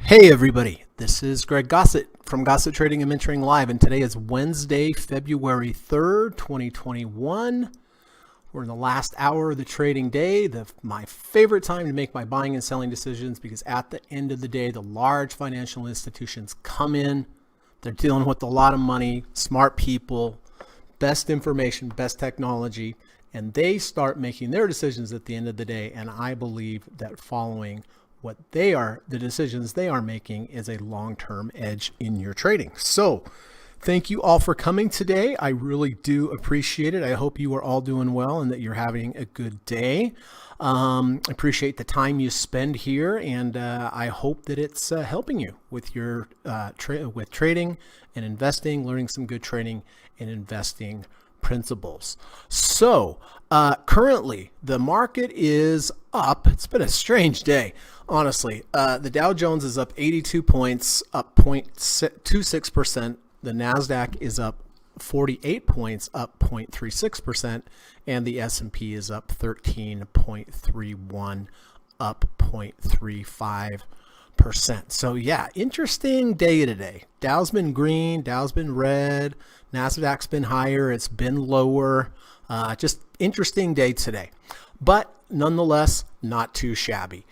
Hey everybody, this is Greg Gossett from Gossett Trading and Mentoring Live, and today is Wednesday, February 3rd, 2021. We're in the last hour of the trading day, my favorite time to make my buying and selling decisions, because at the end of the day, the large financial institutions come in, they're dealing with a lot of money, smart people, best information, best technology, and they start making their decisions at the end of the day, and I believe that following the decisions they are making is a long-term edge in your trading. So thank you all for coming today. I really do appreciate it. I hope you are all doing well and that you're having a good day. Appreciate the time you spend here, and I hope that it's helping you with your with trading and investing, learning some good trading and investing principles. So currently the market is up. It's been a strange day, honestly. The Dow Jones is up 82 points, up 0.26%. The NASDAQ is up 48 points, up 0.36%, and the S&P is up 13.31, up 0.35%. So yeah, interesting day today. Dow's been green, Dow's been red, NASDAQ's been higher, it's been lower. Just interesting day today, but nonetheless, not too shabby.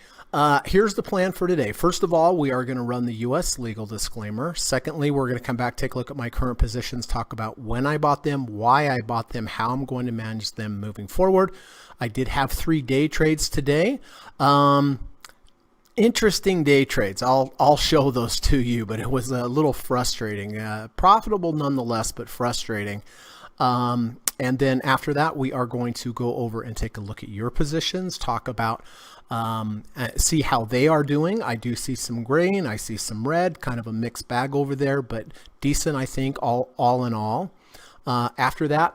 Here's the plan for today. First of all, we are going to run the U.S. legal disclaimer. Secondly, we're going to come back, take a look at my current positions, talk about when I bought them, why I bought them, how I'm going to manage them moving forward. I did have 3 day trades today. Interesting day trades. I'll show those to you, but it was a little frustrating. Profitable nonetheless, but frustrating. And then after that, we are going to go over and take a look at your positions, talk about, see how they are doing. I do see some green, I see some red, kind of a mixed bag over there, but decent, I think, all in all. After that,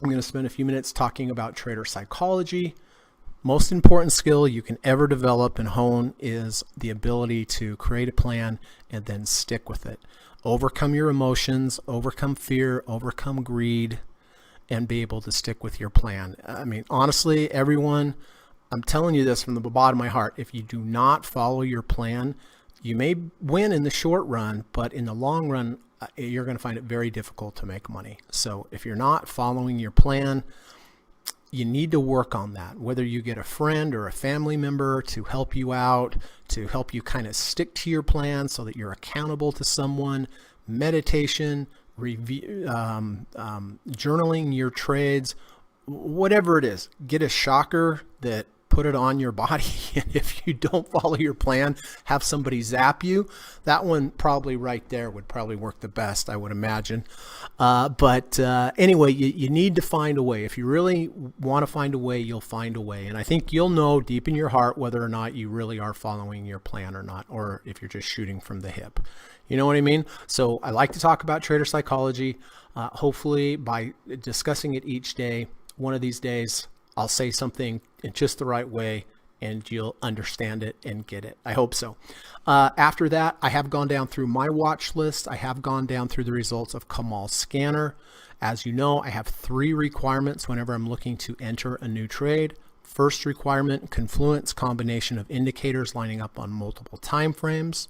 I'm going to spend a few minutes talking about trader psychology. Most important skill you can ever develop and hone is the ability to create a plan and then stick with it. Overcome your emotions, overcome fear, overcome greed, and be able to stick with your plan. I mean, honestly, everyone, I'm telling you this from the bottom of my heart. If you do not follow your plan, you may win in the short run, but in the long run, you're going to find it very difficult to make money. So if you're not following your plan, you need to work on that. Whether you get a friend or a family member to help you out, to help you kind of stick to your plan so that you're accountable to someone, meditation, review, journaling your trades, whatever it is, get a shocker that put it on your body. And if you don't follow your plan, have somebody zap you. That one probably right there would probably work the best, I would imagine. But anyway, you need to find a way. If you really want to find a way, you'll find a way. And I think you'll know deep in your heart whether or not you really are following your plan or not, or if you're just shooting from the hip. You know what I mean? So I like to talk about trader psychology. Hopefully by discussing it each day, one of these days, I'll say something in just the right way and you'll understand it and get it. I hope so. After that, I have gone down through my watch list. I have gone down through the results of Kamal's scanner. As you know, I have 3 requirements whenever I'm looking to enter a new trade. First requirement, confluence, combination of indicators lining up on multiple time frames.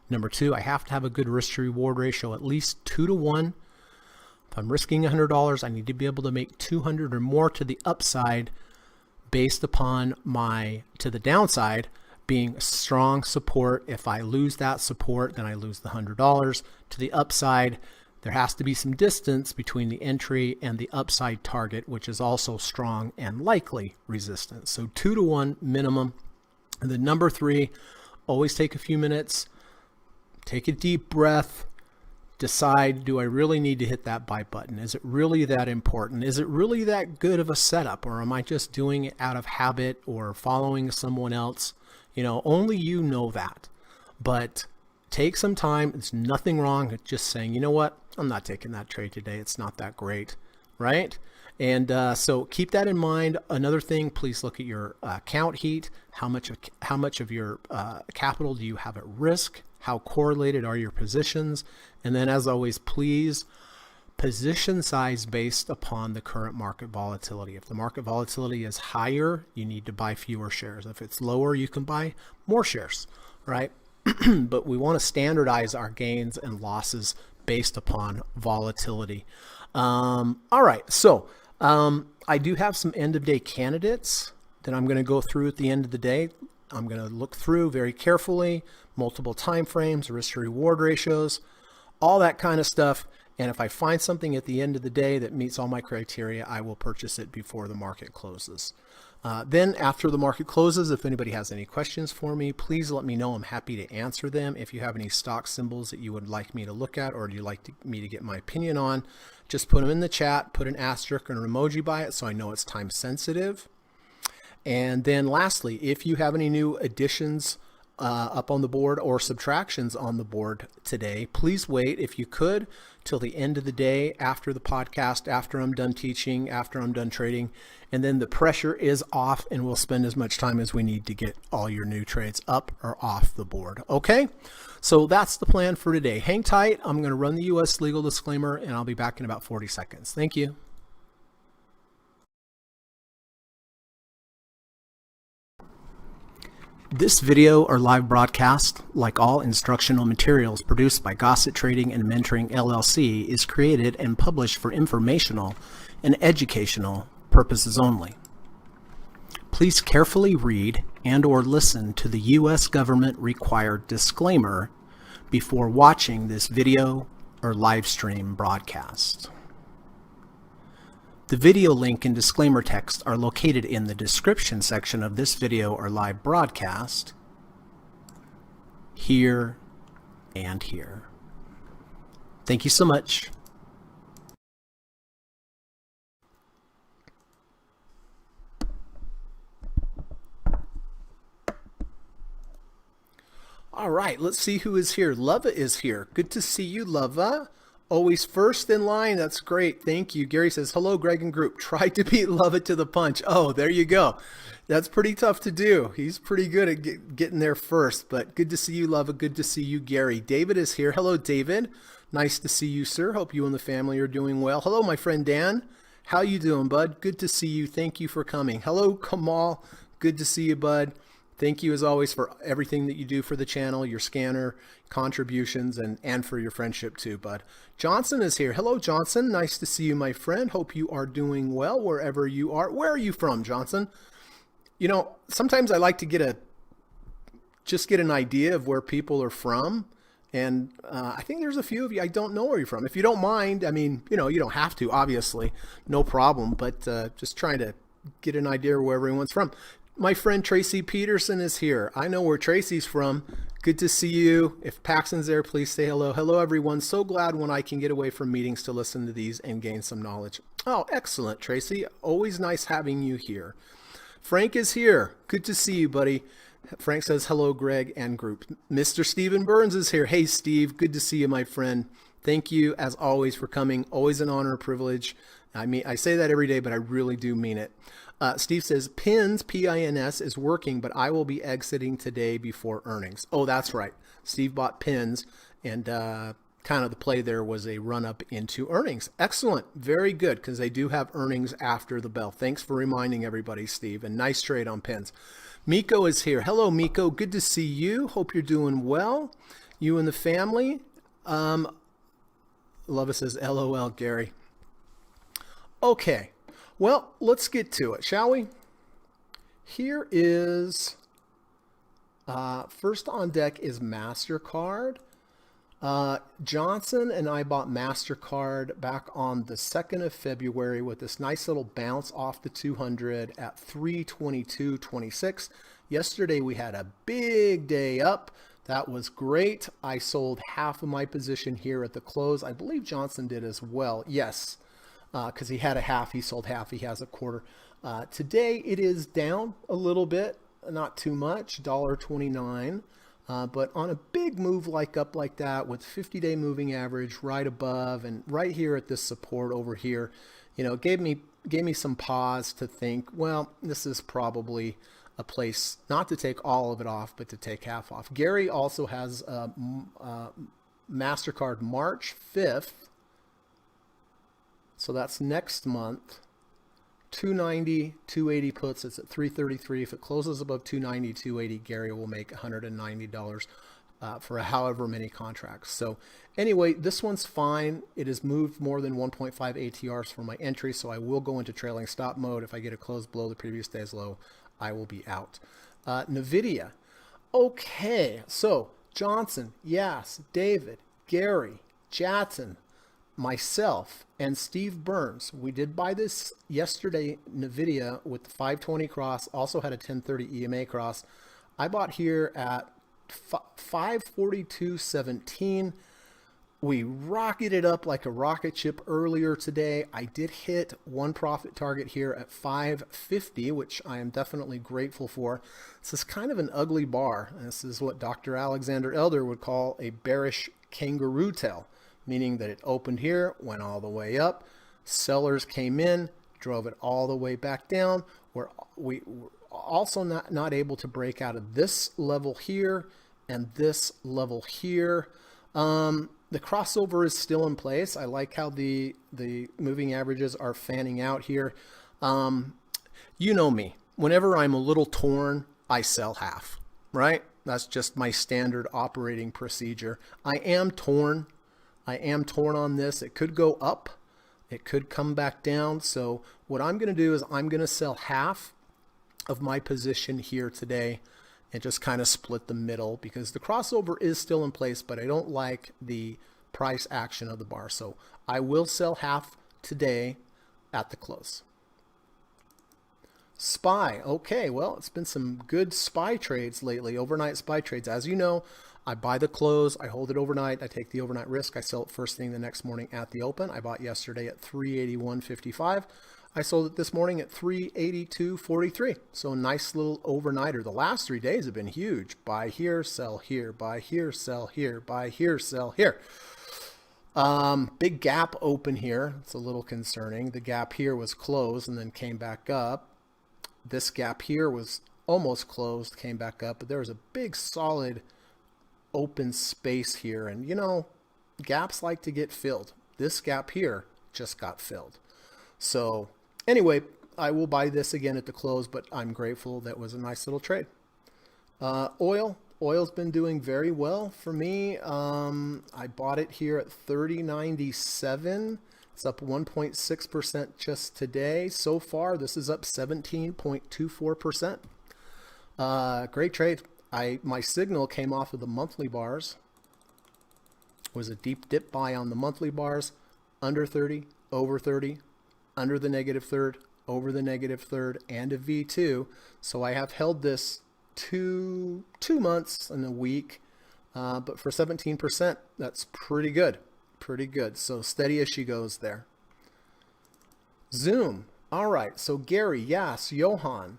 Number 2, I have to have a good risk to reward ratio, at least 2 to 1. If I'm risking $100, I need to be able to make 200 or more to the upside based upon to the downside being strong support. If I lose that support, then I lose the $100. To the upside, there has to be some distance between the entry and the upside target, which is also strong and likely resistance. So 2 to 1 minimum. And then number 3, always take a few minutes, take a deep breath, decide, do I really need to hit that buy button? Is it really that important? Is it really that good of a setup? Or am I just doing it out of habit or following someone else? You know, only you know that. But take some time. It's nothing wrong with just saying, you know what? I'm not taking that trade today. It's not that great, right? And so keep that in mind. Another thing, please look at your account heat. How much of your capital do you have at risk? How correlated are your positions? And then as always, please position size based upon the current market volatility. If the market volatility is higher, you need to buy fewer shares. If it's lower, you can buy more shares, right? but we want to standardize our gains and losses based upon volatility. All right, so I do have some end of day candidates that I'm going to go through at the end of the day. I'm going to look through very carefully, multiple time frames, risk to reward ratios, all that kind of stuff. And if I find something at the end of the day that meets all my criteria, I will purchase it before the market closes. Then after the market closes, if anybody has any questions for me, please let me know. I'm happy to answer them. If you have any stock symbols that you would like me to look at or you'd like me to get my opinion on, just put them in the chat, put an asterisk or an emoji by it so I know it's time sensitive. And then lastly, if you have any new additions up on the board or subtractions on the board today, please wait, if you could, till the end of the day after the podcast, after I'm done teaching, after I'm done trading, and then the pressure is off and we'll spend as much time as we need to get all your new trades up or off the board. Okay, so that's the plan for today. Hang tight. I'm going to run the US legal disclaimer and I'll be back in about 40 seconds. Thank you. This video or live broadcast, like all instructional materials produced by Gossett Trading and Mentoring LLC, is created and published for informational and educational purposes only. Please carefully read and or listen to the U.S. government required disclaimer before watching this video or live stream broadcast. The video link and disclaimer text are located in the description section of this video or live broadcast, here and here. Thank you so much. All right, let's see who is here. Lova is here. Good to see you, Lova. Always first in line. That's great. Thank you. Gary says, hello, Greg and group. Try to beat Lova to the punch. Oh, there you go. That's pretty tough to do. He's pretty good at getting there first, but good to see you, Lova. Good to see you, Gary. David is here. Hello, David. Nice to see you, sir. Hope you and the family are doing well. Hello, my friend Dan. How you doing, bud? Good to see you. Thank you for coming. Hello, Kamal. Good to see you, bud. Thank you as always for everything that you do for the channel, your scanner, contributions, and for your friendship too, bud. Johnson is here. Hello, Johnson. Nice to see you, my friend. Hope you are doing well wherever you are. Where are you from, Johnson? You know, sometimes I like to just get an idea of where people are from. And I think there's a few of you, I don't know where you're from. If you don't mind, I mean, you know, you don't have to, obviously, no problem, but just trying to get an idea where everyone's from. My friend Tracy Peterson is here. I know where Tracy's from. Good to see you. If Paxton's there, please say hello. Hello, everyone. So glad when I can get away from meetings to listen to these and gain some knowledge. Oh, excellent, Tracy. Always nice having you here. Frank is here. Good to see you, buddy. Frank says hello, Greg and group. Mr. Stephen Burns is here. Hey, Steve. Good to see you, my friend. Thank you, as always, for coming. Always an honor and privilege. I mean, I say that every day, but I really do mean it. Steve says, PINS, P-I-N-S, is working, but I will be exiting today before earnings. Oh, that's right. Steve bought PINS, and kind of the play there was a run up into earnings. Excellent. Very good, because they do have earnings after the bell. Thanks for reminding everybody, Steve, and nice trade on PINS. Miko is here. Hello, Miko. Good to see you. Hope you're doing well. You and the family. Lova says, LOL, Gary. Okay. Well, let's get to it, shall we? Here is, first on deck is MasterCard. Johnson and I bought MasterCard back on the 2nd of February with this nice little bounce off the 200 at 322.26. Yesterday we had a big day up. That was great. I sold half of my position here at the close. I believe Johnson did as well. Yes. Because he had a half, he sold half, he has a quarter. Today it is down a little bit, not too much, $1.29. But on a big move up like that with 50-day moving average right above and right here at this support over here, you know, gave me some pause to think, well, this is probably a place not to take all of it off, but to take half off. Gary also has MasterCard March 5th. So that's next month. 290, 280 puts. It's at 333. If it closes above 290, 280, Gary will make $190 for however many contracts. So anyway, this one's fine. It has moved more than 1.5 ATRs for my entry, so I will go into trailing stop mode. If I get a close below the previous day's low, I will be out. NVIDIA. Okay, so Johnson, Yas, David, Gary, Jatson, myself, and Steve Burns. We did buy this yesterday, NVIDIA, with the 520 cross, also had a 1030 EMA cross. I bought here at 542.17. We rocketed up like a rocket ship earlier today. I did hit one profit target here at 550, which I am definitely grateful for. This is kind of an ugly bar. This is what Dr. Alexander Elder would call a bearish kangaroo tail, meaning that it opened here, went all the way up. Sellers came in, drove it all the way back down. We were also not able to break out of this level here and this level here. The crossover is still in place. I like how the moving averages are fanning out here. You know me. Whenever I'm a little torn, I sell half, right? That's just my standard operating procedure. I am torn. I am torn on this. It could go up. It could come back down. So what I'm going to do is I'm going to sell half of my position here today and just kind of split the middle, because the crossover is still in place, but I don't like the price action of the bar. So I will sell half today at the close. SPY. Okay, well, it's been some good SPY trades lately, overnight SPY trades. As you know, I buy the close, I hold it overnight, I take the overnight risk, I sell it first thing the next morning at the open. I bought yesterday at 381.55. I sold it this morning at 382.43. So a nice little overnighter. The last 3 days have been huge. Buy here, sell here, buy here, sell here, buy here, sell here. Big gap open here. It's a little concerning. The gap here was closed and then came back up. This gap here was almost closed, came back up, but there was a big solid open space here. And you know, gaps like to get filled. This gap here just got filled. So anyway, I will buy this again at the close, but I'm grateful. That was a nice little trade. Oil's been doing very well for me. I bought it here at 30.97. It's up 1.6% just today. So far, this is up 17.24%. Great trade. My signal came off of the monthly bars. It was a deep dip buy on the monthly bars, under 30, over 30, under the negative third, over the negative third, and a V2. So I have held this 2 months and a week, but for 17%, that's pretty good. Pretty good. So steady as she goes there. Zoom. All right. So Gary, Yas, Johan,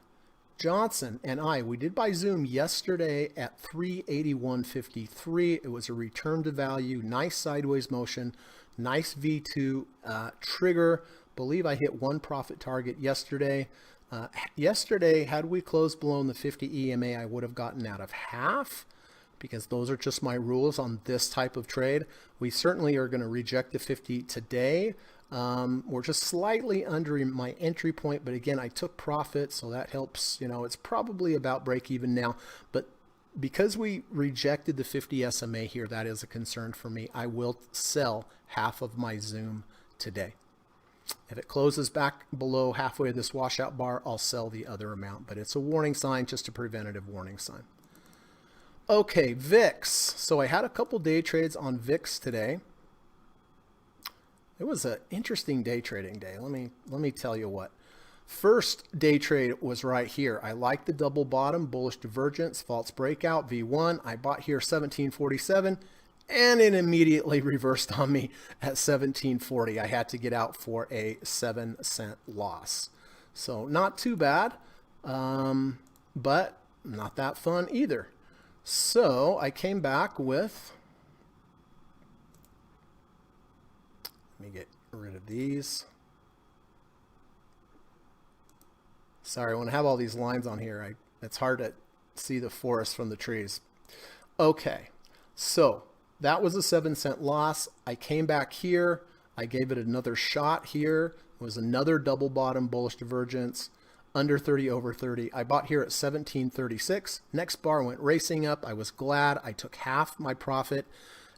Johnson, and we did buy Zoom yesterday at 381.53. It was a return to value, nice sideways motion, nice V2 trigger. Believe I hit one profit target yesterday. Yesterday, had we closed below the 50 EMA, I would have gotten out of half, because those are just my rules on this type of trade. We certainly are going to reject the 50 today. We're just slightly under my entry point, but again, I took profit, so that helps. You know, it's probably about break even now, but because we rejected the 50 SMA here, that is a concern for me. I will sell half of my Zoom today. If it closes back below halfway of this washout bar, I'll sell the other amount, but it's a warning sign, just a preventative warning sign. Okay, VIX. So I had a couple day trades on VIX today. It was an interesting day trading day. Let me tell you what. First day trade was right here. I like the double bottom, bullish divergence, false breakout, V1. I bought here 17.47, and it immediately reversed on me at 17.40. I had to get out for a 7-cent loss. So not too bad, but not that fun either. So I came back with, let me get rid of these. Sorry, when I have all these lines on here, it's hard to see the forest from the trees. Okay, so that was a 7-cent loss. I came back here. I gave it another shot here. It was another double bottom bullish divergence. under 30 over 30. I bought here at 1736. Next bar went racing up. I was glad. I took half my profit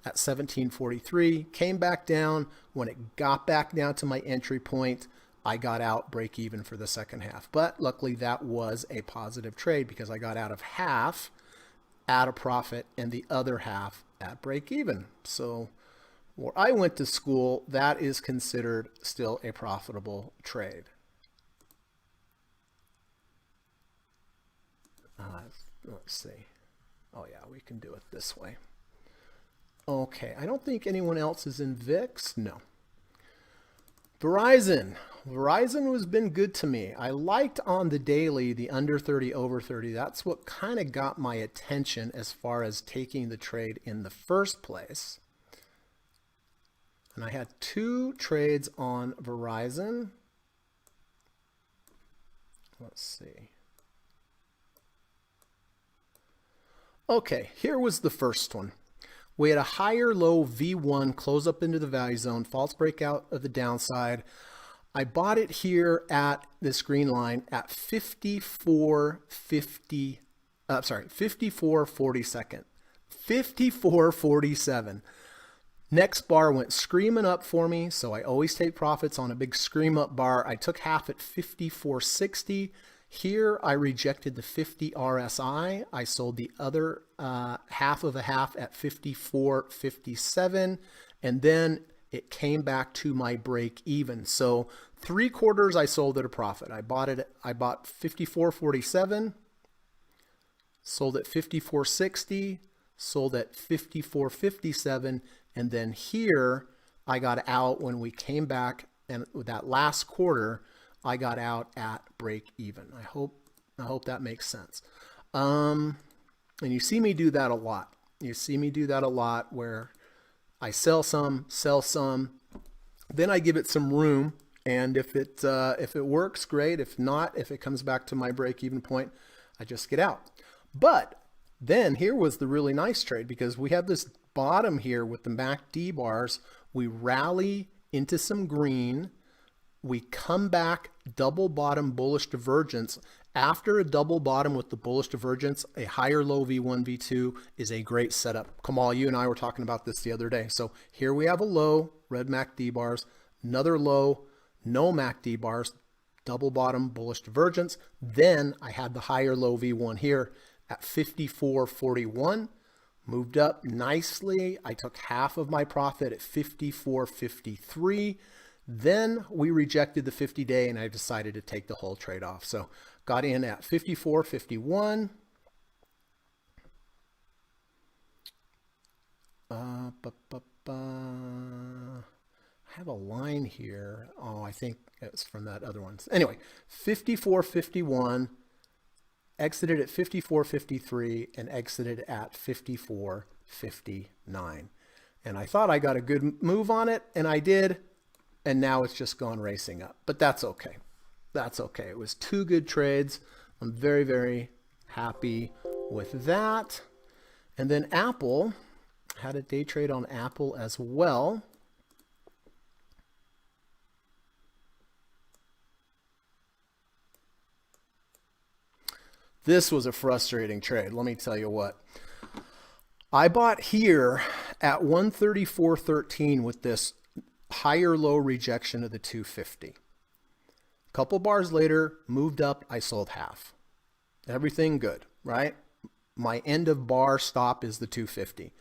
at 1743, came back down. When it got back down to my entry point, I got out break even for the second half. But luckily that was a positive trade because I got out of half at a profit and the other half at break even. So where I went to school, that is considered still a profitable trade. Let's see. Oh yeah, we can do it this way. Okay, I don't think anyone else is in VIX. No. Verizon. Verizon has been good to me. I liked on the daily the under 30 over 30. That's what kind of got my attention as far as taking the trade in the first place. And I had two trades on Verizon. Let's see. Okay, here was the first one. We had a higher low V1 close up into the value zone, false breakout of the downside. I bought it here at this green line at 54.40, 54.47. Next bar went screaming up for me, so I always take profits on a big scream up bar. I took half at 54.60. Here I rejected the 50 RSI. I sold the other half of a half at 54.57, and then it came back to my break even. So 3/4 I sold at a profit. I bought 54.47, sold at 54.60, sold at 54.57, and then here I got out when we came back, and with that last quarter I got out at break even. I hope that makes sense. And you see me do that a lot. You see me do that a lot where I sell some, then I give it some room, and if it works, great. If not, if it comes back to my break even point, I just get out. But then here was the really nice trade, because we have this bottom here with the MACD bars. We rally into some green. We come back, double bottom, bullish divergence. After a double bottom with the bullish divergence, a higher low V1, V2 is a great setup. Kamal, you and I were talking about this the other day. So here we have a low, red MACD bars, another low, no MACD bars, double bottom, bullish divergence. Then I had the higher low V1 here at 54.41, moved up nicely. I took half of my profit at 54.53. Then we rejected the 50-day and I decided to take the whole trade off. So got in at 54.51. I have a line here. Oh, I think it's from that other one. Anyway, 54.51, exited at 54.53, and exited at 54.59. And I thought I got a good move on it, and I did. And now it's just gone racing up, but that's okay. That's okay. It was two good trades. I'm very, very happy with that. And then Apple, had a day trade on Apple as well. This was a frustrating trade. Let me tell you what. I bought here at 134.13 with this higher low rejection of the 250. Couple bars later, moved up, I sold half. Everything good, right? My end of bar stop is the 250.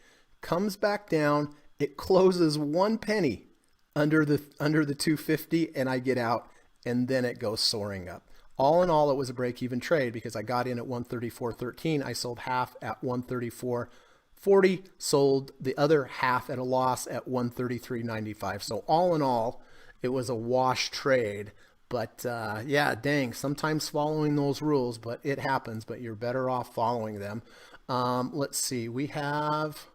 Comes back down, it closes 1 penny under the 250, and I get out, and then it goes soaring up. All in all, it was a break-even trade because I got in at 134.13. I sold half at 134.40, sold the other half at a loss at 133.95. So all in all, it was a wash trade. But yeah, dang, sometimes following those rules, but it happens, but you're better off following them. Let's see, we have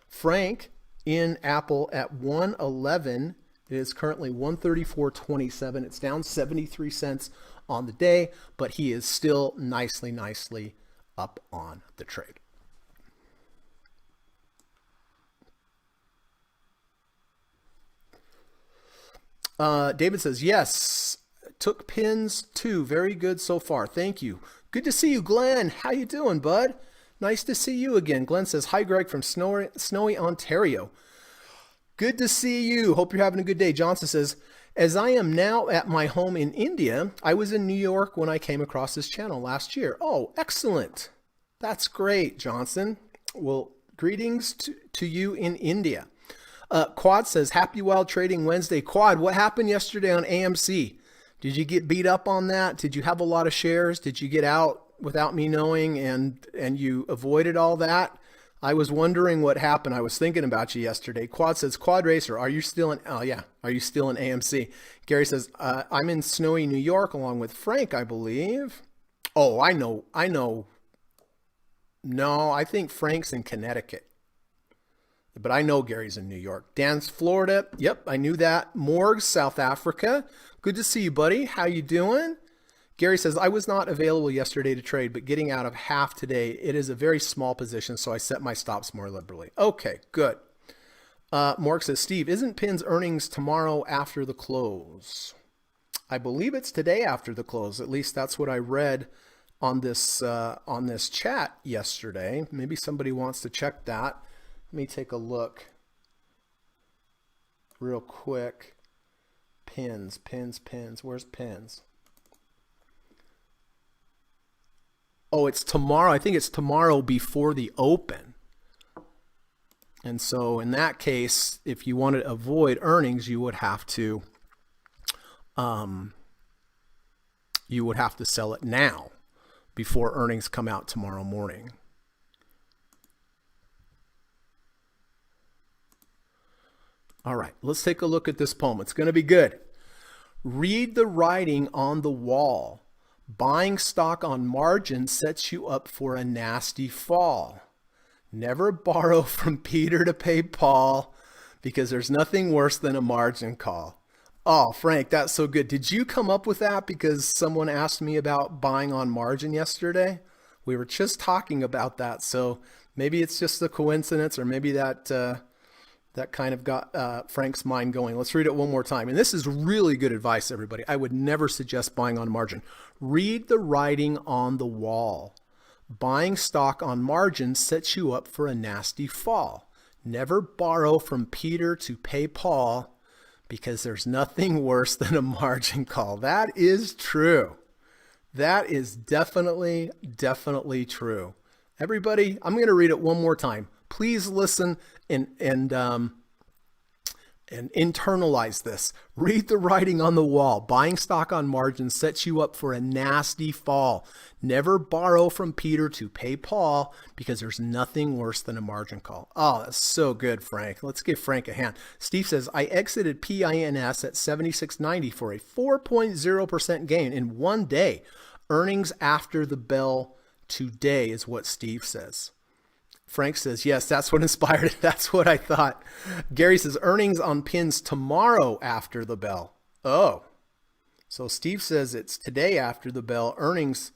Frank in Apple at 111. It is currently 134.27. It's down 73 cents on the day, but he is still nicely up on the trade. David says, yes, took pins too. Very good so far. Thank you. Good to see you, Glenn. How you doing, bud? Nice to see you again. Glenn says, hi, Greg from snowy Ontario. Good to see you. Hope you're having a good day. Johnson says, as I am now at my home in India, I was in New York when I came across this channel last year. Oh, excellent. That's great, Johnson. Well, greetings to you in India. Quad says, happy wild trading Wednesday. Quad, what happened yesterday on AMC? Did you get beat up on that? Did you have a lot of shares? Did you get out without me knowing and you avoided all that? I was wondering what happened. I was thinking about you yesterday. Quad says, Quad Racer, are you still in, oh yeah, are you still in AMC? Gary says, I'm in snowy New York along with Frank, I believe. Oh, I know. No, I think Frank's in Connecticut. But I know Gary's in New York. Dan's Florida. Yep, I knew that. Morgs, South Africa. Good to see you, buddy. How you doing? Gary says, I was not available yesterday to trade, but getting out of half today. It is a very small position, so I set my stops more liberally. Okay, good. Morg says, Steve, isn't Pin's earnings tomorrow after the close? I believe it's today after the close. At least that's what I read on this chat yesterday. Maybe somebody wants to check that. Let me take a look real quick. Pins. Where's Pins? Oh, it's tomorrow. I think it's tomorrow before the open. And so in that case, if you want to avoid earnings, you would have to sell it now before earnings come out tomorrow morning. All right, let's take a look at this poem. It's going to be good. Read the writing on the wall. Buying stock on margin sets you up for a nasty fall. Never borrow from Peter to pay Paul, because there's nothing worse than a margin call. Oh, Frank, that's so good. Did you come up with that because someone asked me about buying on margin yesterday? We were just talking about that. So maybe it's just a coincidence, or maybe that kind of got Frank's mind going. Let's read it one more time. And this is really good advice, everybody. I would never suggest buying on margin. Read the writing on the wall. Buying stock on margin sets you up for a nasty fall. Never borrow from Peter to pay Paul, because there's nothing worse than a margin call. That is true. That is definitely true. Everybody, I'm going to read it one more time. Please listen and internalize this. Read the writing on the wall. Buying stock on margin sets you up for a nasty fall. Never borrow from Peter to pay Paul, because there's nothing worse than a margin call. Oh, that's so good, Frank. Let's give Frank a hand. Steve says, I exited PINS at 76.90 for a 4.0% gain in one day. Earnings after the bell today is what Steve says. Frank says, yes, that's what inspired it. That's what I thought. Gary says, earnings on Pins tomorrow after the bell. Oh, so Steve says it's today after the bell. Earnings,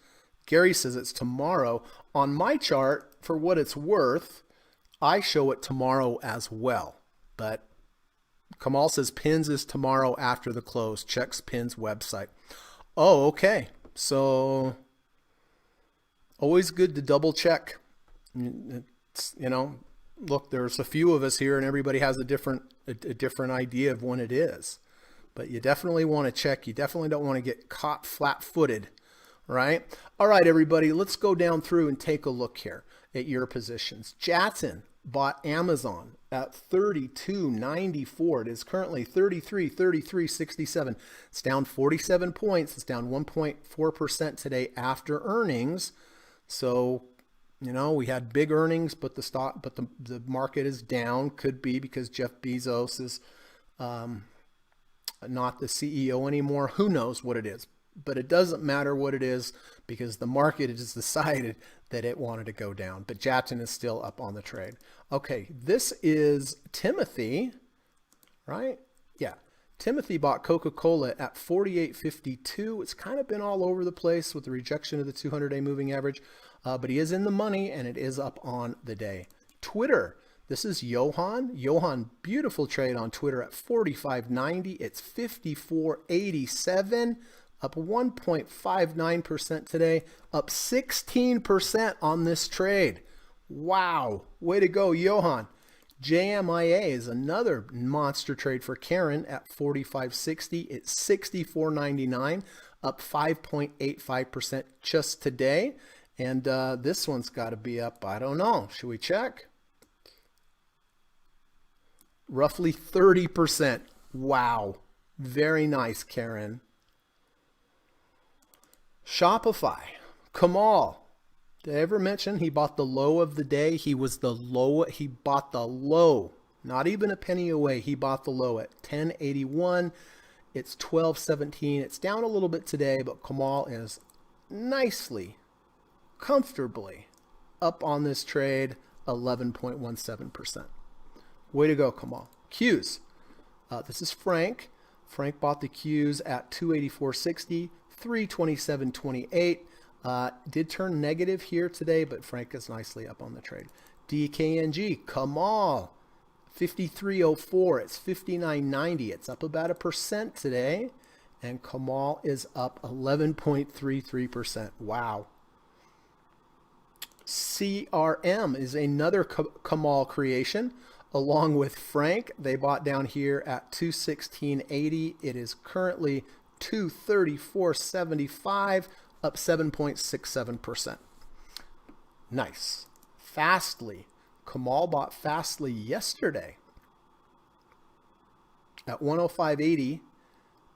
Gary says it's tomorrow. On my chart, for what it's worth, I show it tomorrow as well. But Kamal says Pins is tomorrow after the close. Checks Pins website. Oh, okay. So always good to double check. You know, look, there's a few of us here and everybody has a different idea of when it is, but you definitely want to check. You definitely don't want to get caught flat-footed, right? All right, everybody, let's go down through and take a look here at your positions. Jatson bought Amazon at $32.94. It is currently $33.67. It's down 47 points. It's down 1.4% today after earnings. So, you know, we had big earnings, but the market is down. Could be because Jeff Bezos is not the CEO anymore. Who knows what it is? But it doesn't matter what it is, because the market has decided that it wanted to go down. But Jatson is still up on the trade. Okay, this is Timothy, right? Yeah. Timothy bought Coca-Cola at $48.52. It's kind of been all over the place with the rejection of the 200-day moving average. But he is in the money, and it is up on the day. Twitter, this is Johan. Johan, beautiful trade on Twitter at $45.90. It's $54.87. up 1.59% today, up 16% on this trade. Wow, way to go, Johan. JMIA is another monster trade for Karen at 45.60. It's 64.99, up 5.85% just today. And this one's got to be up, I don't know. Should we check? Roughly 30%. Wow. Very nice, Karen. Shopify. Kamal. Did I ever mention he bought the low of the day? He was the low. He bought the low. Not even a penny away. He bought the low at 10.81. It's 12.17. It's down a little bit today, but Kamal is nicely, comfortably up on this trade, 11.17%. Way to go, Kamal. Qs. This is Frank. Frank bought the Qs at 284.60, 327.28. Did turn negative here today, but Frank is nicely up on the trade. DKNG, Kamal, 53.04. It's 59.90. It's up about 1% today. And Kamal is up 11.33%. Wow. CRM is another Kamal creation. Along with Frank, they bought down here at 216.80. It is currently 234.75, up 7.67%. Nice. Fastly. Kamal bought Fastly yesterday at 105.80.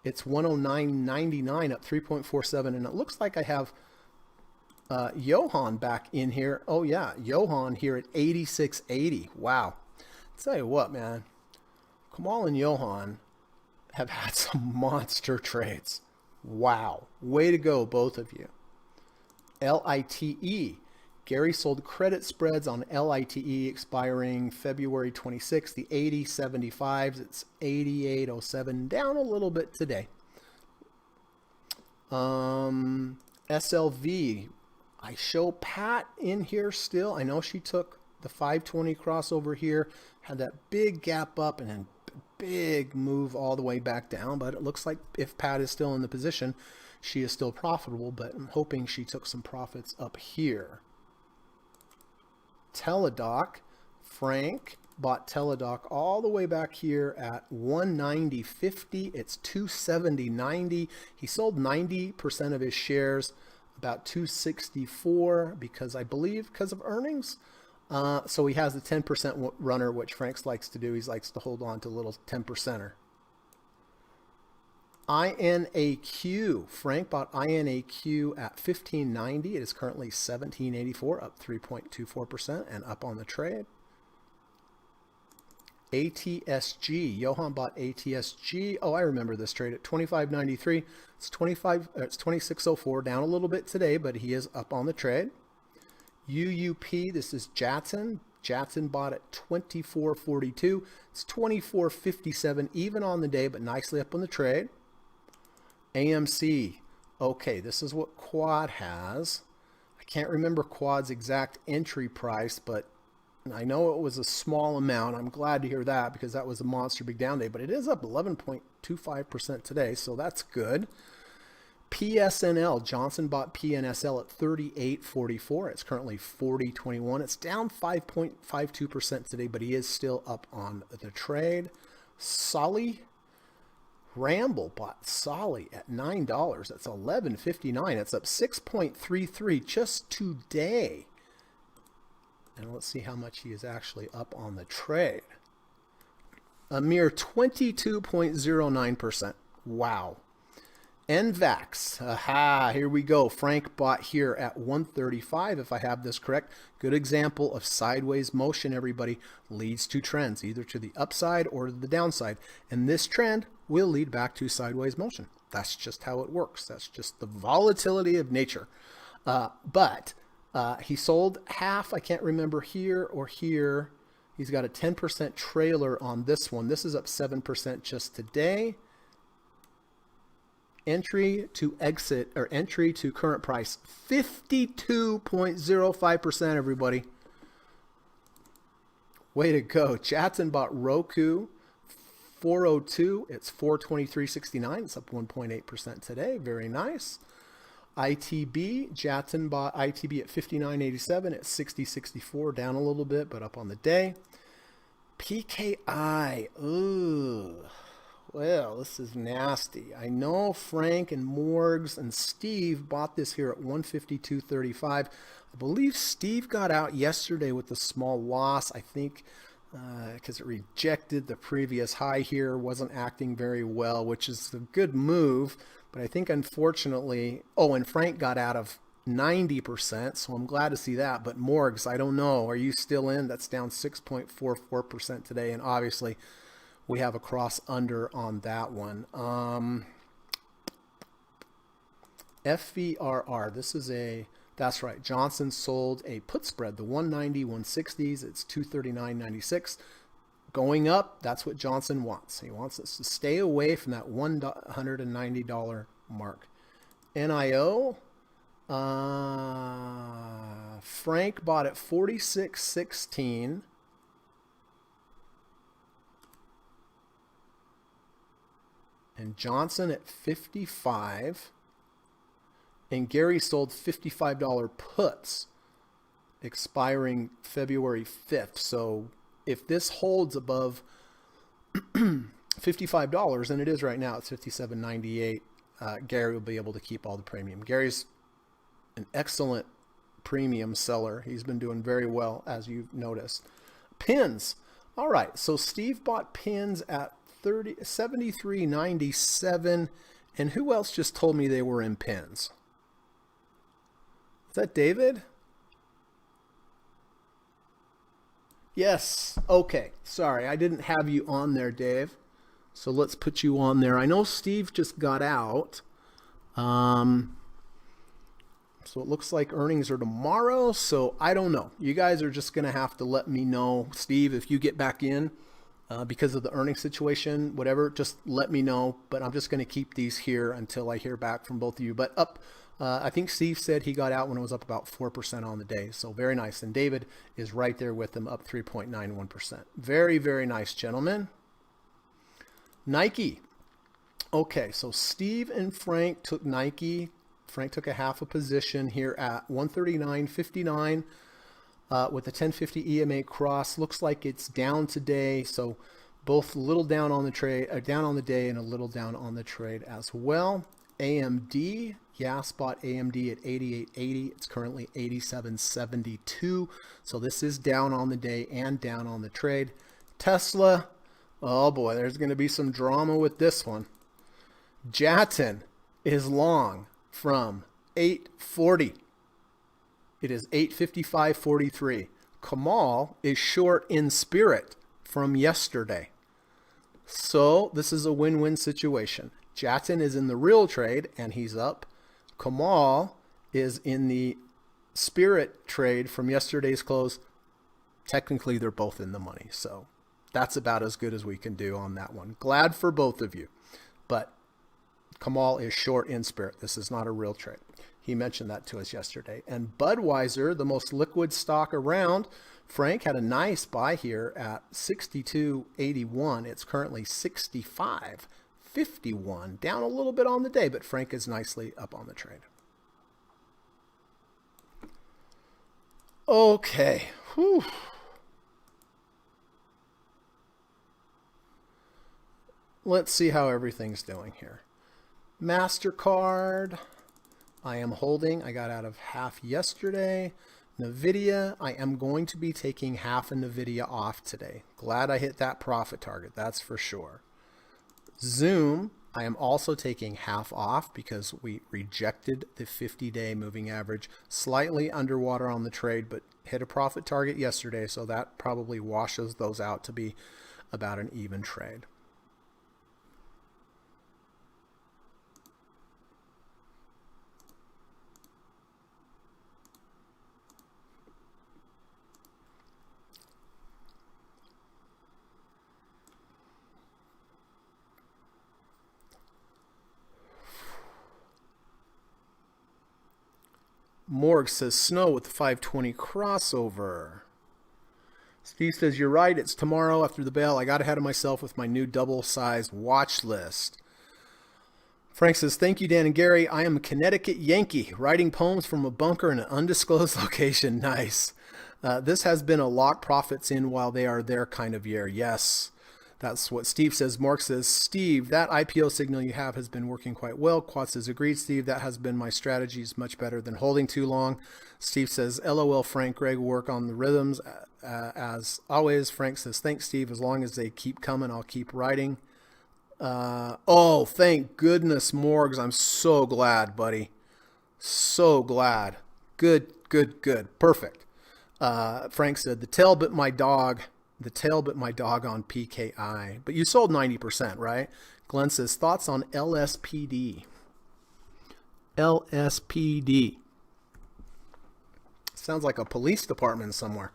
It's 109.99, up 3.47. And it looks like I have Johan back in here. Oh, yeah. Johan here at 86.80. Wow. Tell you what, man, Kamal and Johan have had some monster trades. Wow. Way to go, both of you. LITE. Gary sold credit spreads on LITE expiring February 26th, the 80.75s. It's 88.07, down a little bit today. SLV. I show Pat in here still. I know she took the 520 crossover here, had that big gap up and then big move all the way back down, but it looks like if Pat is still in the position, she is still profitable, but I'm hoping she took some profits up here. Teladoc, Frank bought Teladoc all the way back here at 190.50. It's 270.90. He sold 90% of his shares, about 264, because I believe because of earnings. So he has the 10% runner, which Frank likes to do. He likes to hold on to a little 10%er. INAQ. Frank bought INAQ at 15.90. It is currently 17.84, up 3.24% and up on the trade. ATSG. Johan bought ATSG. Oh, I remember this trade at 25.93. It's 26.04, down a little bit today, but he is up on the trade. UUP, this is Jatson. Jatson bought at 24.42. It's 24.57, even on the day, but nicely up on the trade. AMC. Okay, this is what Quad has. I can't remember Quad's exact entry price, but I know it was a small amount. I'm glad to hear that because that was a monster big down day, but it is up 11.25% today, so that's good. PSNL, Johnson bought PNSL at 38.44. It's currently 40.21. It's down 5.52% today, but he is still up on the trade. Solly, Ramble bought Solly at $9. That's 11.59. It's up 6.33 just today. And let's see how much he is actually up on the trade. A mere 22.09%. Wow. NVAX, aha, here we go. Frank bought here at 135, if I have this correct. Good example of sideways motion, everybody, leads to trends, either to the upside or to the downside. And this trend will lead back to sideways motion. That's just how it works. That's just the volatility of nature. But he sold half, I can't remember here or here. He's got a 10% trailer on this one. This is up 7% just today. Entry to exit, or entry to current price, 52.05%, everybody. Way to go. Jatson bought Roku, 402. It's 423.69. It's up 1.8% today. Very nice. ITB, Jatin bought ITB at 59.87. It's 60.64, down a little bit, but up on the day. PKI. Ooh. Well, this is nasty. I know Frank and Morgs and Steve bought this here at 152.35. I believe Steve got out yesterday with a small loss, I think, because it rejected the previous high here, wasn't acting very well, which is a good move. But I think, unfortunately, oh, and Frank got out of 90%, so I'm glad to see that. But Morgs, I don't know. Are you still in? That's down 6.44% today, and obviously we have a cross under on that one. FVRR, this is a, that's right, Johnson sold a put spread, the 190, 160s. It's 239.96. Going up, that's what Johnson wants. He wants us to stay away from that $190 mark. NIO, Frank bought at 46.16. And Johnson at 55. And Gary sold $55 puts expiring February 5th. So if this holds above $55, and it is right now, it's $57.98, Gary will be able to keep all the premium. Gary's an excellent premium seller. He's been doing very well, as you've noticed. Pins. All right, so Steve bought pins at 73.97, and who else just told me they were in pins? Is that David? Yes. Okay. Sorry, I didn't have you on there, Dave. So let's put you on there. I know Steve just got out. So it looks like earnings are tomorrow. So I don't know. You guys are just going to have to let me know, Steve, if you get back in because of the earnings situation, whatever, just let me know. But I'm just going to keep these here until I hear back from both of you. But up. I think Steve said he got out when it was up about 4% on the day. So very nice. And David is right there with them, up 3.91%. Very, very nice, gentlemen. Nike. Okay, so Steve and Frank took Nike. Frank took a half a position here at 139.59 with the 1050 EMA cross. Looks like it's down today. So both a little down on the trade, down on the day, and a little down on the trade as well. AMD, Yas bought AMD at 88.80. It's currently 87.72. So this is down on the day and down on the trade. Tesla, oh boy, there's going to be some drama with this one. Jatin is long from 840. It is 855.43. Kamal is short in spirit from yesterday. So this is a win-win situation. Jatin is in the real trade and he's up. Kamal is in the spirit trade from yesterday's close. Technically, they're both in the money. So that's about as good as we can do on that one. Glad for both of you. But Kamal is short in spirit. This is not a real trade. He mentioned that to us yesterday. And Budweiser, the most liquid stock around, Frank had a nice buy here at 62.81. It's currently 65.51, down a little bit on the day, but Frank is nicely up on the trade. Okay. Whew. Let's see how everything's doing here. MasterCard, I am holding. I got out of half yesterday. NVIDIA, I am going to be taking half of NVIDIA off today. Glad I hit that profit target, that's for sure. Zoom, I am also taking half off because we rejected the 50-day moving average. Slightly underwater on the trade, but hit a profit target yesterday, so that probably washes those out to be about an even trade. Morg says snow with the 520 crossover. Steve says, you're right. It's tomorrow after the bell. I got ahead of myself with my new double-sized watch list. Frank says, thank you, Dan and Gary. I am a Connecticut Yankee writing poems from a bunker in an undisclosed location. Nice. This has been a lock profits in while they are there kind of year. Yes, that's what Steve says. Mark says, Steve, that IPO signal you have has been working quite well. Quad says, agreed, Steve. That has been my strategy. Is much better than holding too long. Steve says, LOL, Frank. Greg will work on the rhythms as always. Frank says, thanks, Steve. As long as they keep coming, I'll keep writing. Oh, thank goodness, Morgs. I'm so glad, buddy. So glad. Good. Perfect. Frank said, the tail bit my dog on PKI. But you sold 90%, right? Glenn says, thoughts on LSPD? LSPD. Sounds like a police department somewhere.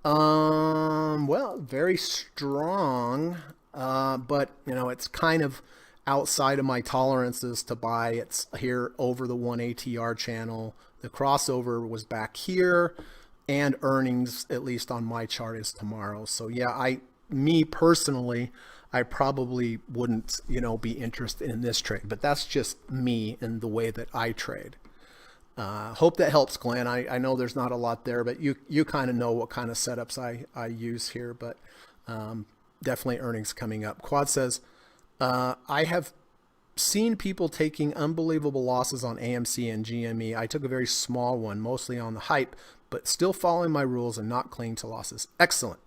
Well, very strong. But it's kind of outside of my tolerances to buy. It's here over the 1 ATR channel. The crossover was back here, and earnings, at least on my chart, is tomorrow. So yeah, me personally, I probably wouldn't, be interested in this trade, but that's just me and the way that I trade. Hope that helps, Glenn. I know there's not a lot there, but you kind of know what kind of setups I use here, but, definitely earnings coming up. Quad says, I have seen people taking unbelievable losses on AMC and GME. I took a very small one, mostly on the hype, but still following my rules and not clinging to losses. Excellent.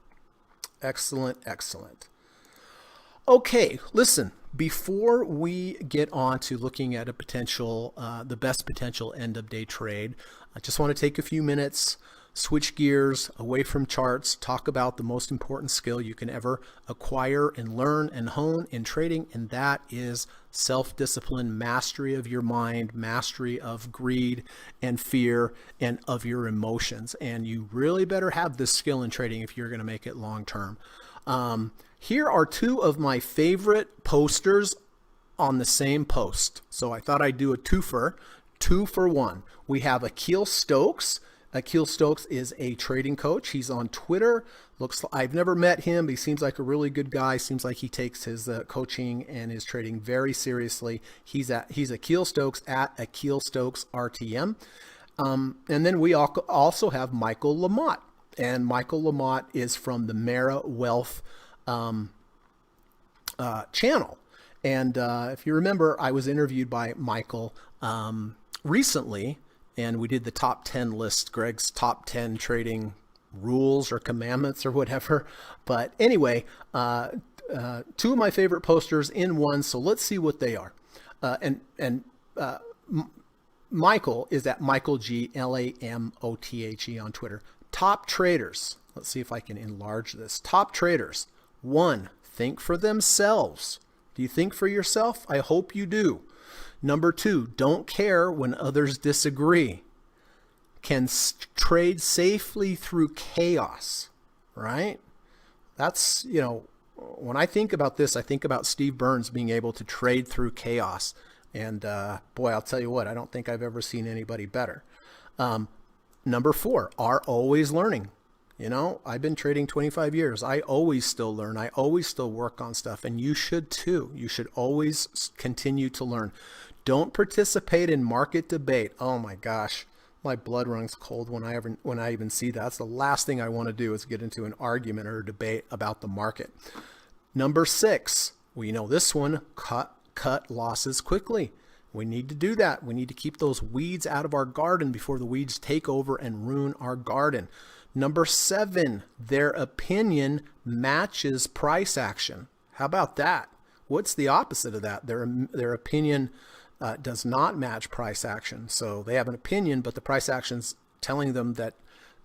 Okay, listen, before we get on to looking at a potential, the best potential end of day trade, I just want to take a few minutes, switch gears away from charts, talk about the most important skill you can ever acquire and learn and hone in trading, and that is self-discipline, mastery of your mind, mastery of greed and fear and of your emotions. And you really better have this skill in trading if you're going to make it long term. Here are two of my favorite posters on the same post. So I thought I'd do a two for one. We have Akil Stokes. Akil Stokes is a trading coach. He's on Twitter. I've never met him, but he seems like a really good guy. Seems like he takes his coaching and his trading very seriously. He's Akil Stokes at Akil Stokes RTM. And then we also have Michael Lamott. And Michael Lamott is from the Mara Wealth channel. And if you remember, I was interviewed by Michael recently, and we did the top 10 list, Greg's top 10 trading rules or commandments or whatever. But anyway, two of my favorite posters in one. So let's see what they are. Michael is at Michael G Lamothe on Twitter. Top traders. Let's see if I can enlarge this. Top traders. 1, think for themselves. Do you think for yourself? I hope you do. Number 2, don't care when others disagree. Can trade safely through chaos, right? That's, when I think about this, I think about Steve Burns being able to trade through chaos. And boy, I'll tell you what, I don't think I've ever seen anybody better. Number 4, are always learning. I've been trading 25 years. I always still learn. I always still work on stuff, and you should too. You should always continue to learn. Don't participate in market debate. Oh my gosh, my blood runs cold when I even see that. That's the last thing I want to do is get into an argument or a debate about the market. Number 6, we know this one, cut losses quickly. We need to do that. We need to keep those weeds out of our garden before the weeds take over and ruin our garden. Number 7, their opinion matches price action. How about that? What's the opposite of that? Their opinion does not match price action. So they have an opinion, but the price action's telling them that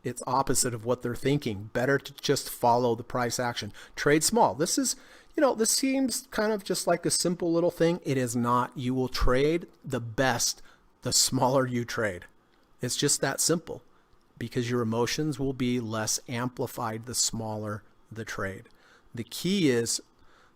it's opposite of what they're thinking. Better to just follow the price action. Trade small. This is, this seems kind of just like a simple little thing. It is not. You will trade the best the smaller you trade. It's just that simple, because your emotions will be less amplified the smaller the trade. The key is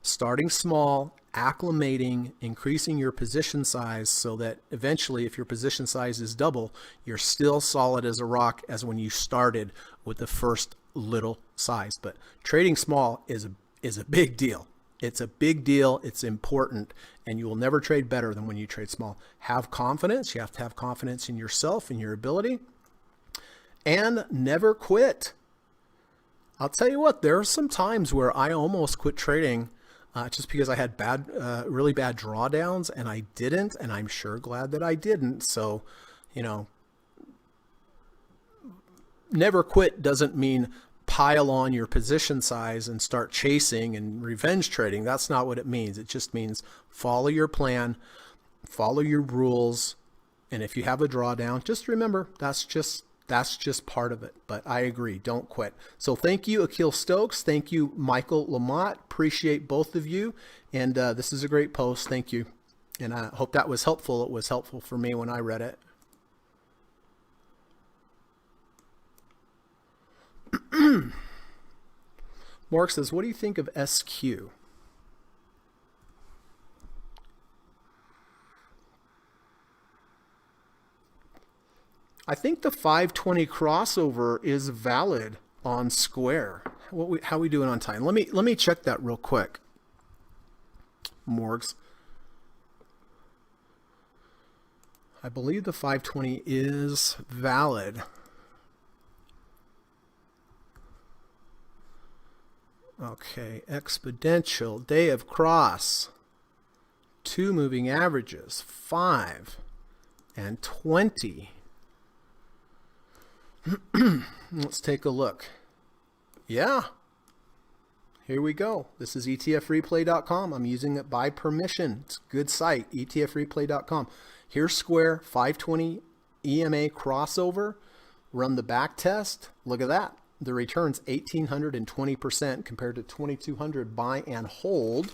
starting small, acclimating, increasing your position size so that eventually, if your position size is double, you're still solid as a rock as when you started with the first little size. But trading small is a big deal. It's a big deal. It's important, and you will never trade better than when you trade small. Have confidence. You have to have confidence in yourself and your ability, and never quit. I'll tell you what, there are some times where I almost quit trading just because I had really bad drawdowns, and I didn't, and I'm sure glad that I didn't. So, never quit doesn't mean pile on your position size and start chasing and revenge trading. That's not what it means. It just means follow your plan, follow your rules, and if you have a drawdown, just remember that's just part of it. But I agree, don't quit. So thank you, Akil Stokes. Thank you, Michael Lamont. Appreciate both of you. And this is a great post. Thank you. And I hope that was helpful. It was helpful for me when I read it. Mark says, what do you think of SQ? I think the 520 crossover is valid on Square. How are we doing on time? Let me check that real quick. Morgs. I believe the 520 is valid. Okay, exponential, day of cross, 2 moving averages, 5 and 20. Let's take a look. Yeah, here we go. This is etfreeplay.com. I'm using it by permission. It's a good site, etfreeplay.com. Here's Square, 520 EMA crossover. Run the back test. Look at that. The return's 1,820% compared to 2,200 buy and hold.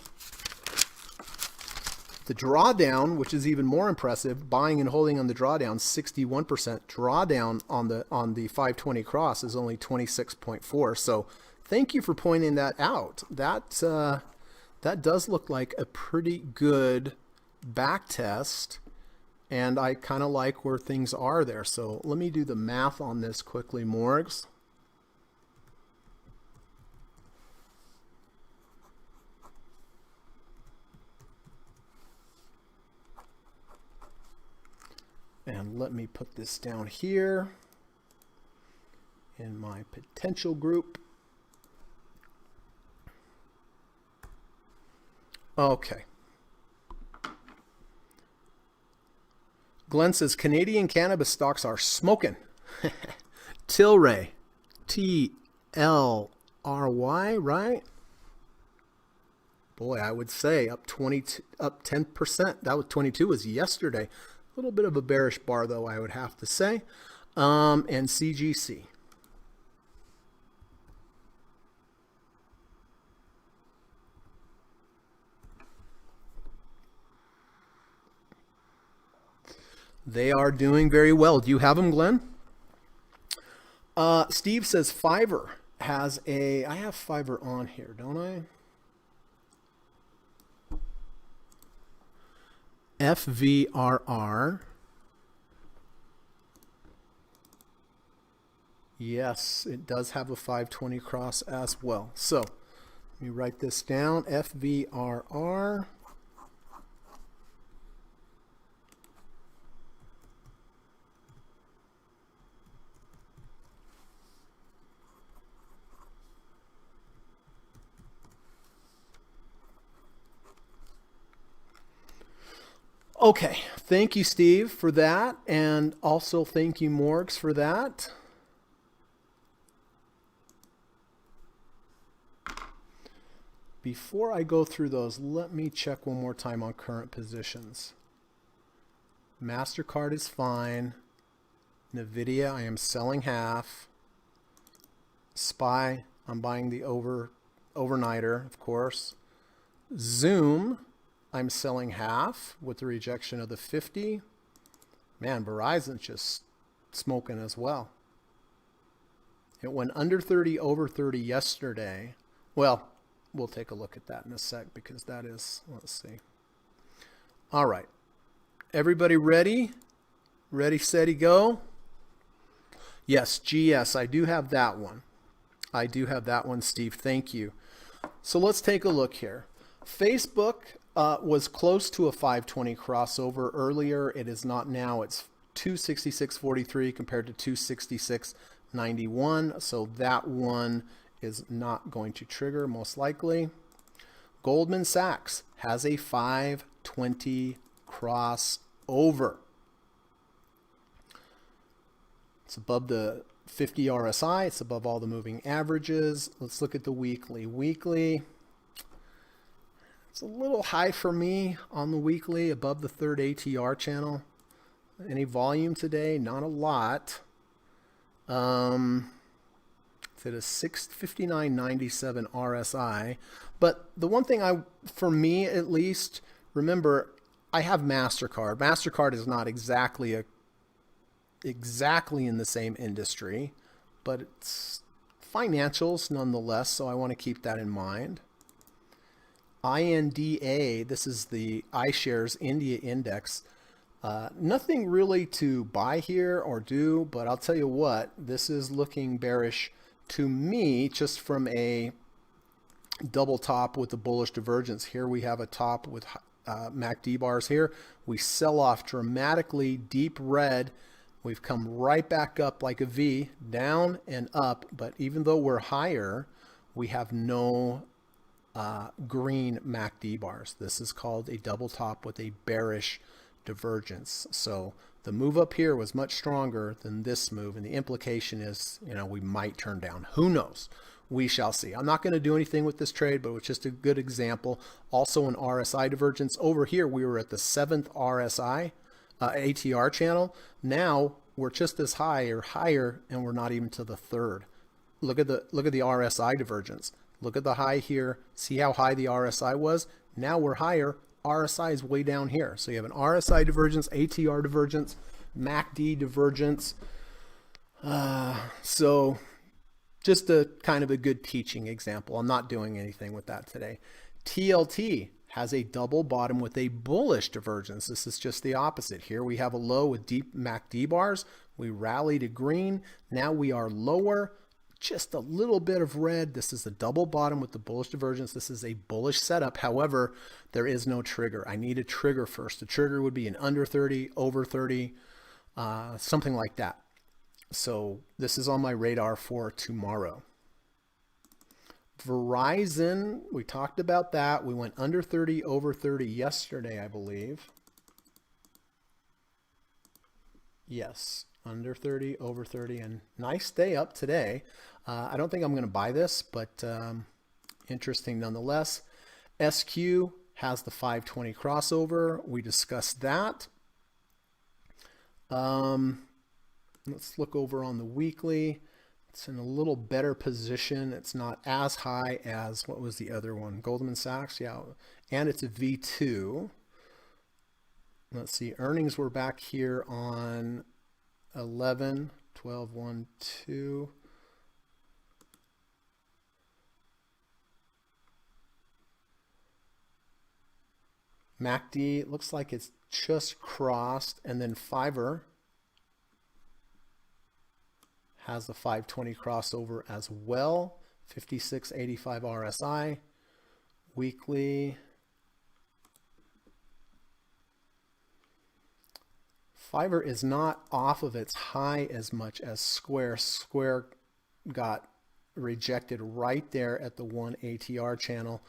The drawdown, which is even more impressive, buying and holding on the drawdown, 61%. Drawdown on the 520 cross is only 26.4. So thank you for pointing that out. That does look like a pretty good back test, and I kind of like where things are there. So let me do the math on this quickly, Morgs. And let me put this down here in my potential group. Okay. Glenn says Canadian cannabis stocks are smoking. Tilray, TLRY, right? Boy, I would say up 10%. That was 22 was yesterday. A little bit of a bearish bar, though, I would have to say. And CGC. They are doing very well. Do you have them, Glenn? Steve says Fiverr has I have Fiverr on here, don't I? FVRR. Yes, it does have a 520 cross as well. So let me write this down. FVRR. Okay, thank you, Steve, for that, and also thank you, Morgs, for that. Before I go through those, let me check one more time on current positions. MasterCard is fine. NVIDIA, I am selling half. SPY, I'm buying the overnighter, of course. Zoom, I'm selling half with the rejection of the 50. Man, Verizon's just smoking as well. It went under 30, over 30 yesterday. Well, we'll take a look at that in a sec because that is, let's see. All right. Everybody ready? Ready, steady, go? Yes, GS, I do have that one. I do have that one, Steve. Thank you. So let's take a look here. Facebook was close to a 520 crossover earlier. It is not now. It's 266.43 compared to 266.91. So that one is not going to trigger most likely. Goldman Sachs has a 520 crossover. It's above the 50 RSI. It's above all the moving averages. Let's look at the weekly. Weekly, it's a little high for me on the weekly, above the third ATR channel. Any volume today? Not a lot. It's at a 659.97 RSI. But the one thing for me at least, remember, I have MasterCard. MasterCard is not exactly in the same industry, but it's financials nonetheless, so I want to keep that in mind. INDA, this is the iShares India Index. Nothing really to buy here or do, but I'll tell you what, this is looking bearish to me just from a double top with the bullish divergence. Here we have a top with MACD bars here. We sell off dramatically, deep red. We've come right back up like a V, down and up, but even though we're higher, we have no green MACD bars. This is called a double top with a bearish divergence. So the move up here was much stronger than this move, and the implication is, we might turn down. Who knows? We shall see. I'm not going to do anything with this trade, but it's just a good example. Also an RSI divergence. Over here, we were at the 7th RSI. ATR channel. Now we're just as high or higher, and we're not even to the 3rd. Look at the RSI divergence. Look at the high here. See how high the RSI was? Now we're higher. RSI is way down here. So you have an RSI divergence, ATR divergence, MACD divergence. So just a kind of a good teaching example. I'm not doing anything with that today. TLT has a double bottom with a bullish divergence. This is just the opposite. Here we have a low with deep MACD bars. We rally to green. Now we are lower, just a little bit of red. This is the double bottom with the bullish divergence. This is a bullish setup. However, there is no trigger. I need a trigger first. The trigger would be an under 30, over 30, something like that. So this is on my radar for tomorrow. Verizon, we talked about that. We went under 30, over 30 yesterday, I believe. Yes, under 30, over 30, and nice day up today. I don't think I'm going to buy this, but interesting nonetheless. SQ has the 520 crossover. We discussed that. Let's look over on the weekly. It's in a little better position. It's not as high as, what was the other one? Goldman Sachs, yeah. And it's a V2. Let's see, earnings were back here on 11, 12, 1, 2. MACD, looks like it's just crossed, and then Fiverr has the 520 crossover as well. 56.85 RSI. Weekly. Fiverr is not off of its high as much as Square. Square got rejected right there at the 1 ATR channel.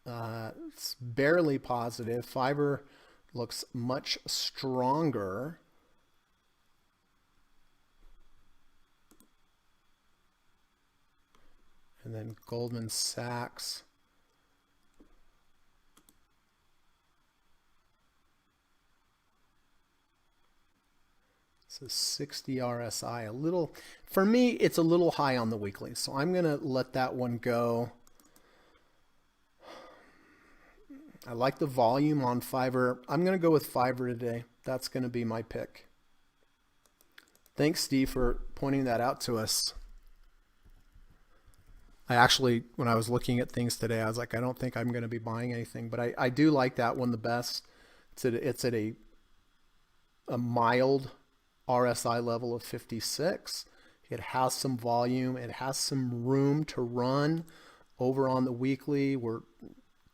It's barely positive. Fiverr looks much stronger. And then Goldman Sachs. So 60 RSI, a little, for me, it's a little high on the weekly. So I'm going to let that one go. I like the volume on Fiverr. I'm going to go with Fiverr today. That's going to be my pick. Thanks, Steve, for pointing that out to us. I actually, when I was looking at things today, I was like, I don't think I'm going to be buying anything, but I do like that one the best. It's at a mild RSI level of 56. It has some volume. It has some room to run over on the weekly. We're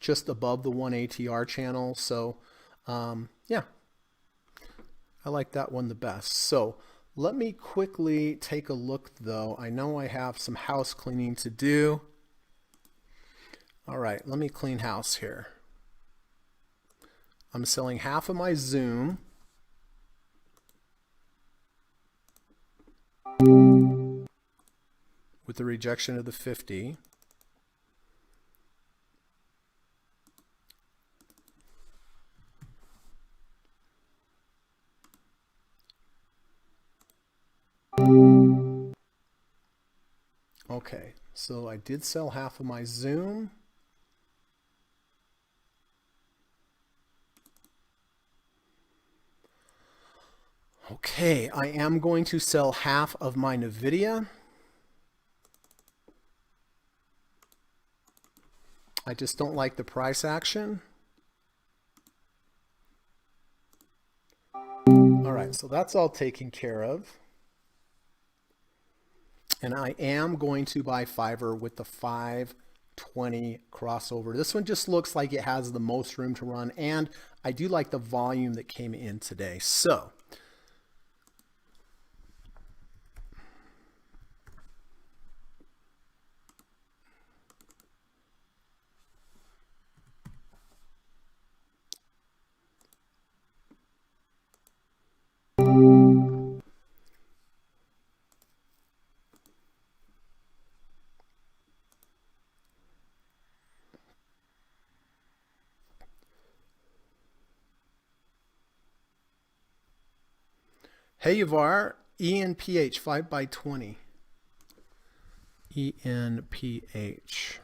just above the 1 ATR channel. So yeah, I like that one the best. So let me quickly take a look though. I know I have some house cleaning to do. All right, let me clean house here. I'm selling half of my Zoom. With the rejection of the 50. Okay, so I did sell half of my Zoom. Okay, I am going to sell half of my NVIDIA. I just don't like the price action. All right, so that's all taken care of. And I am going to buy Fiverr with the 520 crossover. This one just looks like it has the most room to run, and I do like the volume that came in today. So hey, Yavar, ENPH 5x20. ENPH.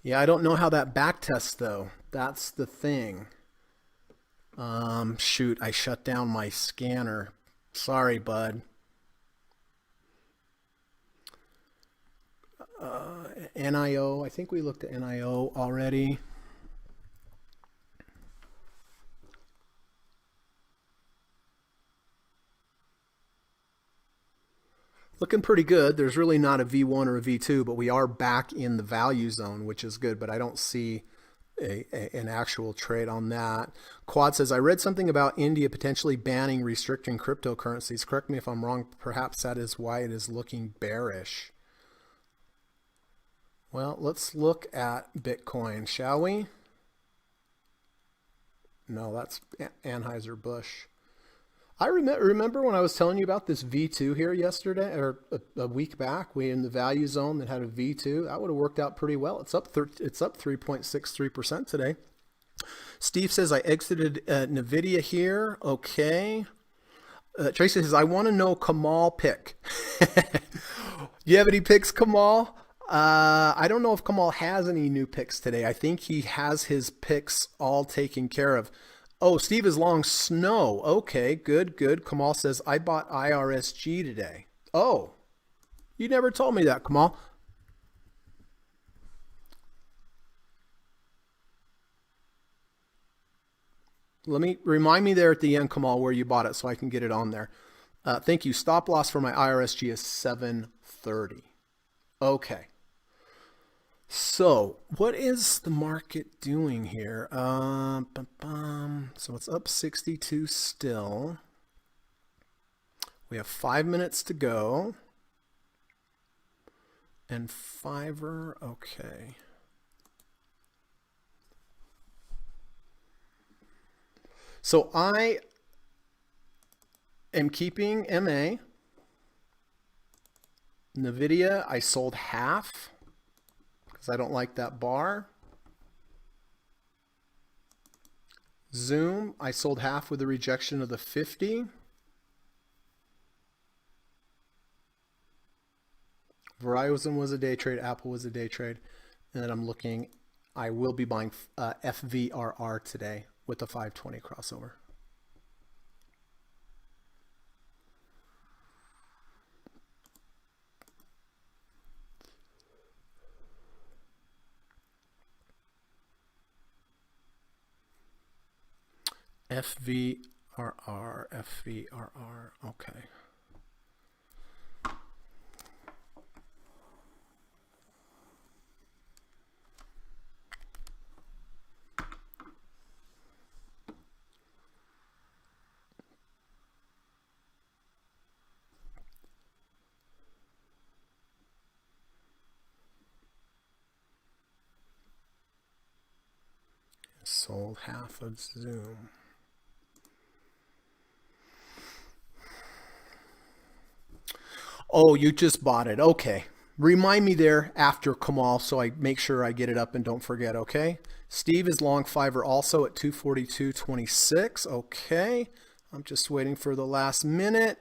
Yeah, I don't know how that back tests though. That's the thing. Shoot, I shut down my scanner. Sorry, bud. NIO, I think we looked at NIO already. Looking pretty good. There's really not a V1 or a V2, but we are back in the value zone, which is good, but I don't see an actual trade on that. Quad says, I read something about India potentially banning, restricting cryptocurrencies. Correct me if I'm wrong. Perhaps that is why it is looking bearish. Well, let's look at Bitcoin, shall we? No, that's Anheuser-Busch. I remember when I was telling you about this V2 here yesterday, or a week back, we in the value zone that had a V2. That would have worked out pretty well. It's up 3.63% today. Steve says, I exited NVIDIA here. Okay. Tracy says, I want to know Kamal pick. You have any picks, Kamal? I don't know if Kamal has any new picks today. I think he has his picks all taken care of. Oh, Steve is long snow. Okay, good, good. Kamal says, I bought IRSG today. Oh, you never told me that, Kamal. Let me remind me there at the end, Kamal, where you bought it so I can get it on there. Thank you. Stop loss for my IRSG is 730. Okay. So what is the market doing here? So it's up 62 still. We have 5 minutes to go. And Fiverr, okay. So I am keeping MA. NVIDIA, I sold half. I don't like that bar. Zoom, I sold half with the rejection of the 50. Verizon was a day trade. Apple was a day trade. And then I'm looking, I will be buying FVRR today with the 520 crossover. RR, FVRR, okay. Sold half of Zoom. Oh, you just bought it. Okay. Remind me there after Kamal so I make sure I get it up and don't forget, okay? Steve is long fiver also at 242.26. Okay. I'm just waiting for the last minute.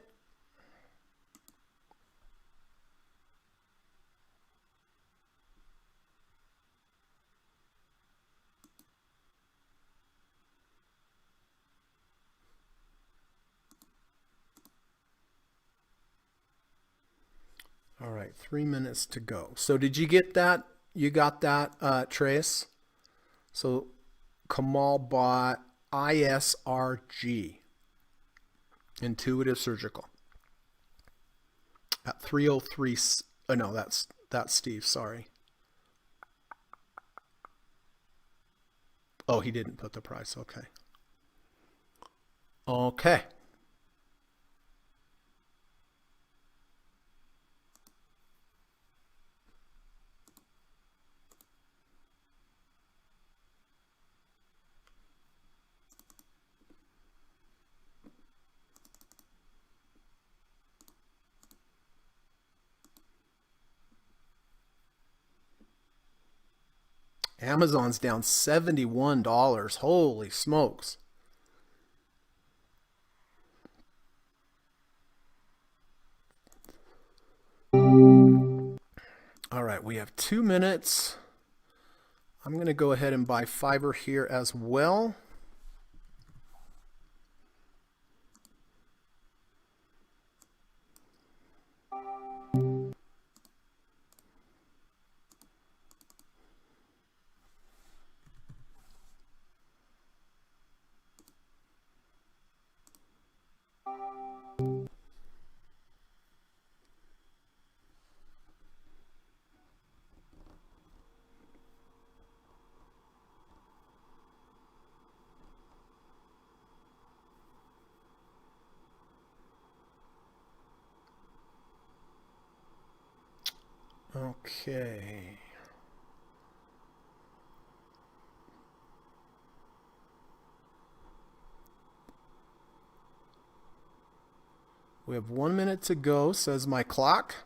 All right, 3 minutes to go. So did you get that? You got that, Trace? So Kamal bought ISRG, Intuitive Surgical, at 303. Oh no, that's Steve. Sorry. Oh, he didn't put the price. Okay. Okay. Amazon's down $71. Holy smokes. All right, we have 2 minutes. I'm going to go ahead and buy fiber here as well. Okay. We have 1 minute to go, says my clock.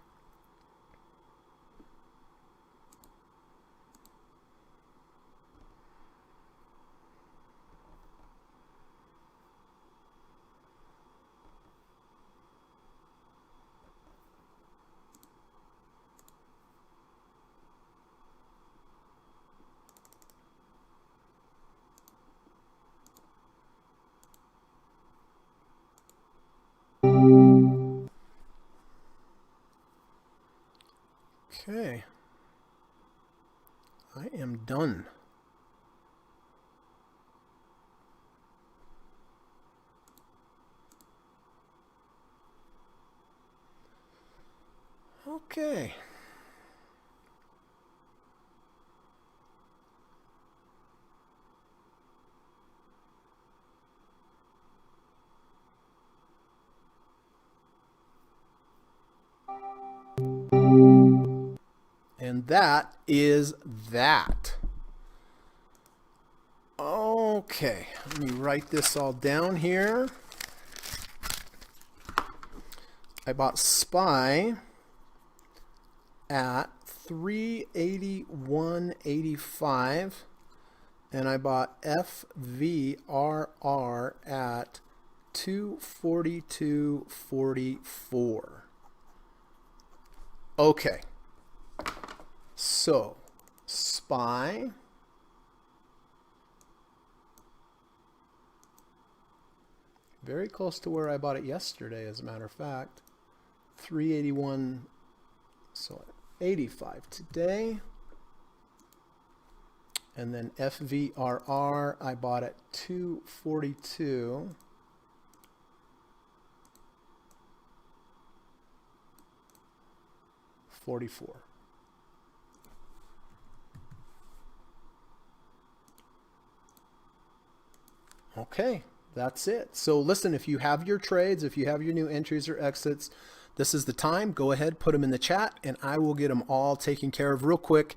Okay. I am done. Okay. And that is that. Okay, let me write this all down here. I bought SPY at 381.85 and I bought FVRR at 242.44. Okay. So, SPY very close to where I bought it yesterday, as a matter of fact. 381, so 85 today. And then FVRR, I bought at 242. 44. Okay, that's it. So listen, if you have your trades, if you have your new entries or exits, this is the time. Go ahead, put them in the chat, and I will get them all taken care of real quick.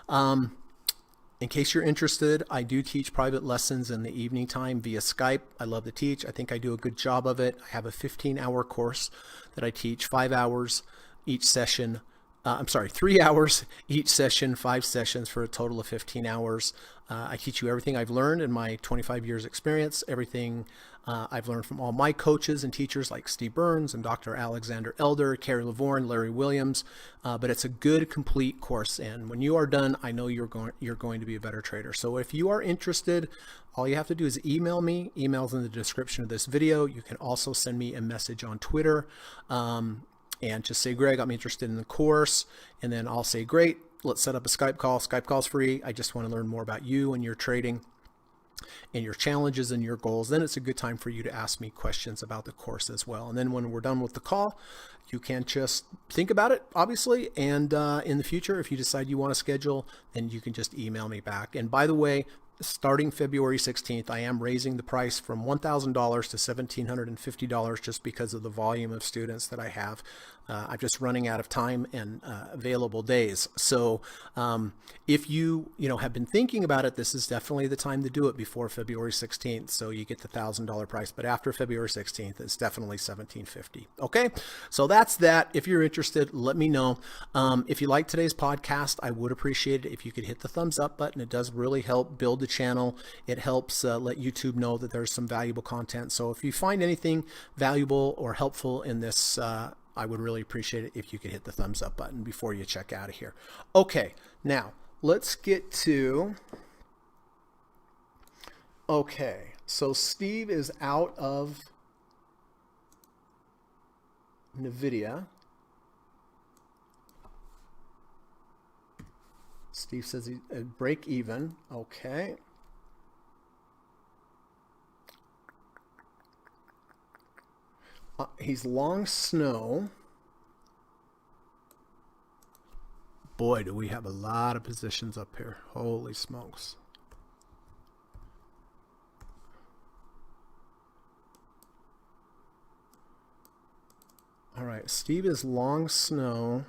In case you're interested, I do teach private lessons in the evening time via Skype. I love to teach. I think I do a good job of it. I have a 15-hour course that I teach, 5 hours each session. 3 hours each session, 5 sessions for a total of 15 hours. I teach you everything I've learned in my 25 years experience, everything I've learned from all my coaches and teachers like Steve Burns and Dr. Alexander Elder, Carrie Lavorne, Larry Williams. But it's a good, complete course. And when you are done, I know you're going to be a better trader. So if you are interested, all you have to do is email me. Email's in the description of this video. You can also send me a message on Twitter. And just say, Greg, I'm interested in the course. And then I'll say, great, let's set up a Skype call. Skype call's free. I just want to learn more about you and your trading and your challenges and your goals. Then it's a good time for you to ask me questions about the course as well. And then when we're done with the call, you can just think about it, obviously. And in the future, if you decide you want to schedule, then you can just email me back. And by the way, starting February 16th, I am raising the price from $1,000 to $1,750 just because of the volume of students that I have. I'm just running out of time and available days. So if you have been thinking about it, this is definitely the time to do it before February 16th. So you get the $1,000 price, but after February 16th, it's definitely $1,750. Okay, so that's that. If you're interested, let me know. If you like today's podcast, I would appreciate it if you could hit the thumbs up button. It does really help build the channel. It helps let YouTube know that there's some valuable content. So if you find anything valuable or helpful in this, I would really appreciate it if you could hit the thumbs up button before you check out of here. Okay, now let's get to, okay, so Steve is out of NVIDIA. Steve says he break even. Okay. He's long snow. Boy, do we have a lot of positions up here. Holy smokes. All right, Steve is long snow,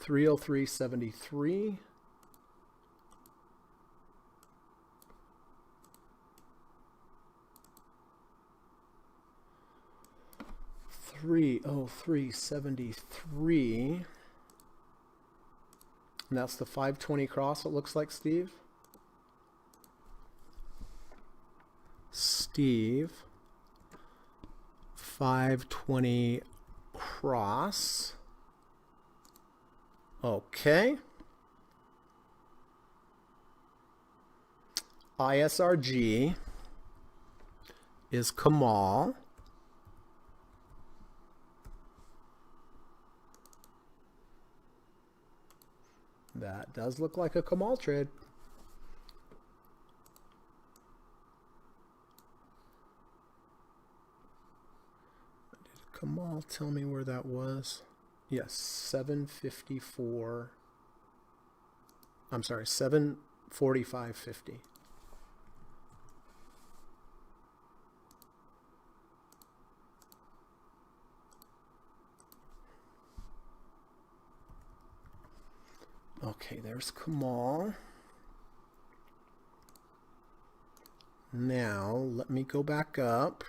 303.73. $303.73, and that's the 520 cross, it looks like, Steve. Steve, 520 cross. Okay. ISRG is Kamal. That does look like a Kamal trade. Did Kamal tell me where that was? Yes, 754. I'm sorry, 745.50. Okay, there's Kamal. Now, let me go back up.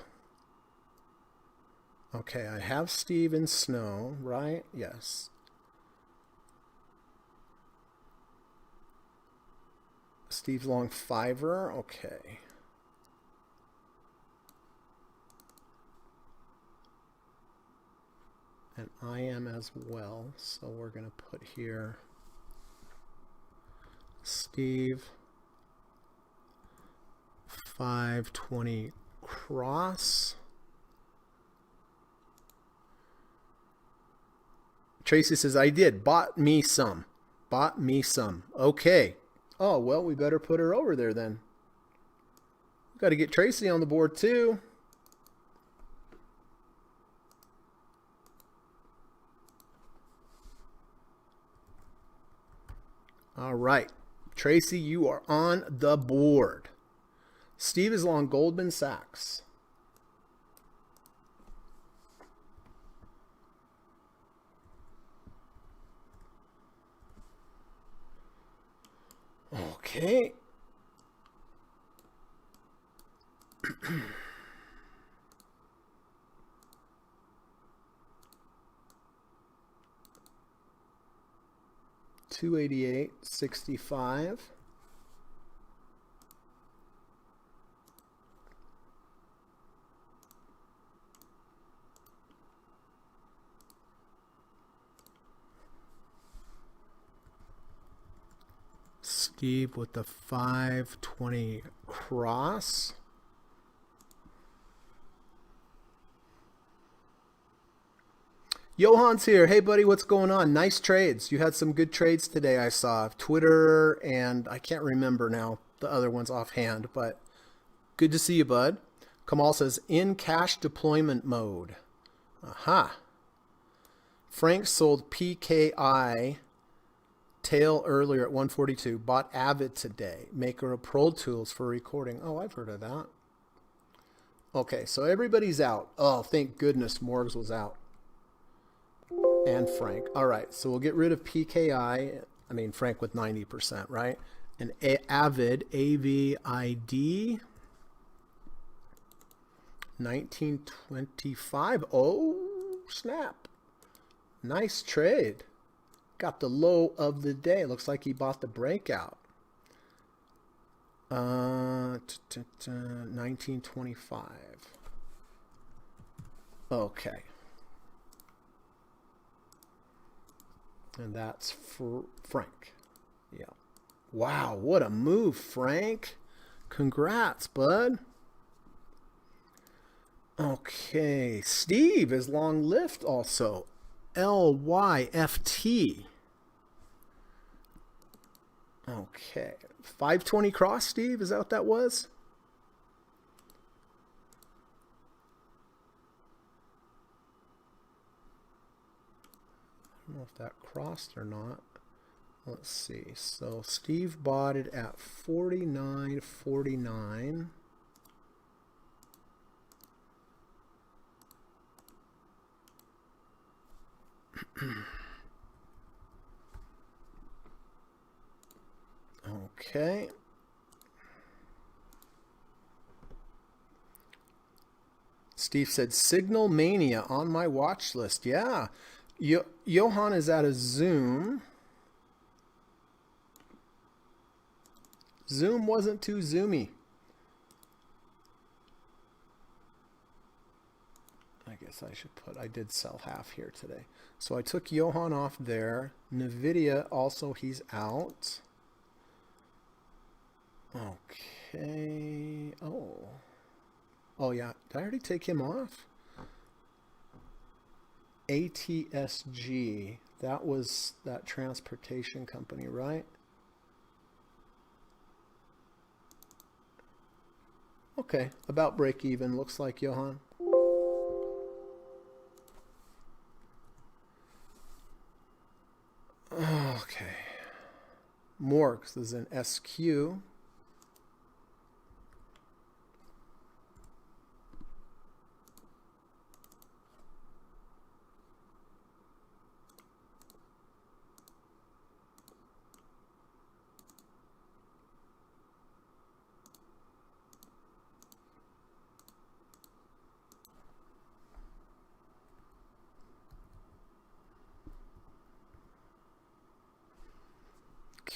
Okay, I have Steve in snow, right? Yes. Steve's long fiver, okay. And I am as well, so we're going to put here Steve, 520 cross. Tracy says, I did. Bought me some. Bought me some. Okay. Oh, well, we better put her over there then. Got to get Tracy on the board too. All right. Tracy, you are on the board. Steve is long Goldman Sachs. Okay. $288.65. Steve with the 520 cross. Johan's here. Hey, buddy, what's going on? Nice trades. You had some good trades today, I saw. Twitter, and I can't remember now the other ones offhand, but good to see you, bud. Kamal says, in cash deployment mode. Aha. Frank sold PKI tail earlier at 142. Bought Avid today. Maker of Pro Tools for recording. Oh, I've heard of that. Okay, so everybody's out. Oh, thank goodness Morgs was out. And Frank. All right, so we'll get rid of PKI. I mean, Frank with 90%, right? And Avid, AVID, 1925. Oh, snap. Nice trade. Got the low of the day. Looks like he bought the breakout. 1925. Okay. And that's for Frank. Yeah. Wow, what a move, Frank. Congrats, bud. Okay, Steve is long lift also. LYFT. Okay. 520 cross, Steve? Is that what that was? I don't know if that crossed or not. Let's see. So Steve bought it at 49.49. Okay. Steve said, Signal Mania on my watch list. Yeah. Johan is at a Zoom. Zoom wasn't too zoomy. I guess I should put, I did sell half here today. So I took Johan off there. NVIDIA also, he's out. Okay. Oh yeah. Did I already take him off? ATSG. That was that transportation company, right? Okay. About break even, looks like, Johan. Okay. Morgs is an SQ.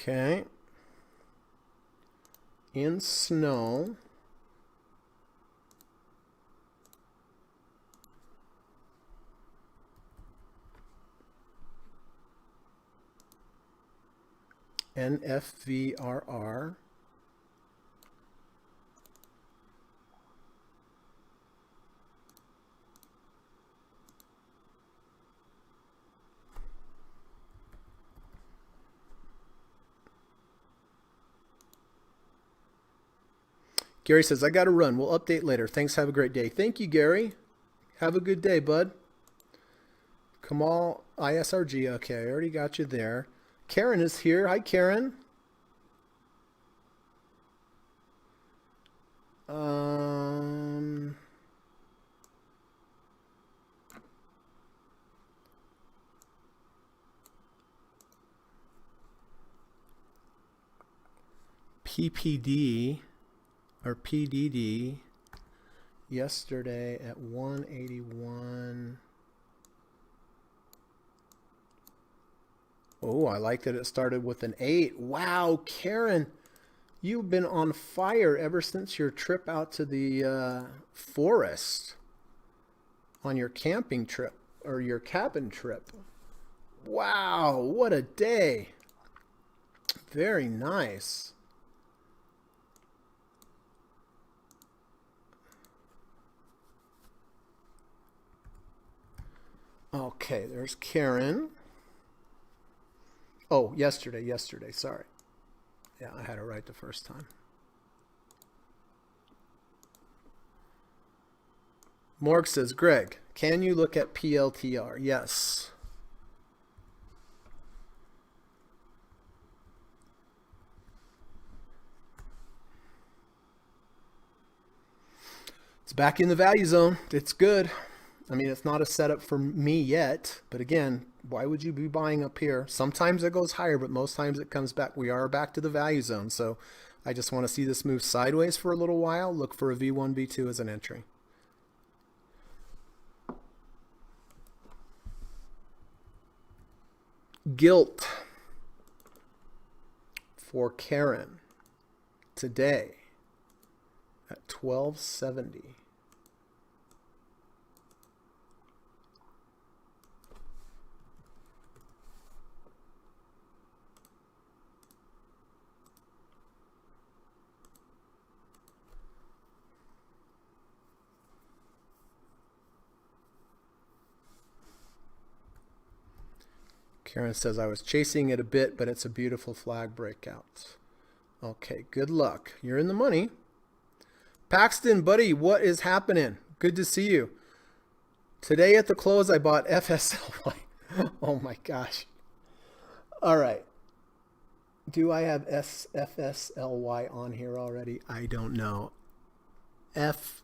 Okay. In snow. NFVRR. Gary says, I got to run. We'll update later. Thanks. Have a great day. Thank you, Gary. Have a good day, bud. Kamal, ISRG. Okay, I already got you there. Karen is here. Hi, Karen. Um, PPD or PDD yesterday at 181. Oh, I like that it started with an 8. Wow, Karen, you've been on fire ever since your trip out to the forest on your camping trip or your cabin trip. Wow, what a day. Very nice. Okay, there's Karen. Oh, yesterday, sorry. Yeah, I had it right the first time. Morg says, Greg, can you look at PLTR? Yes. It's back in the value zone. It's good. I mean, it's not a setup for me yet, but again, why would you be buying up here? Sometimes it goes higher, but most times it comes back. We are back to the value zone, so I just want to see this move sideways for a little while. Look for a V1, V2 as an entry. Guilt for Karen today at 1270. Karen says, I was chasing it a bit, but it's a beautiful flag breakout. Okay, good luck. You're in the money. Paxton, buddy, what is happening? Good to see you. Today at the close, I bought FSLY. Oh my gosh. All right. Do I have FSLY on here already? I don't know. FSLY.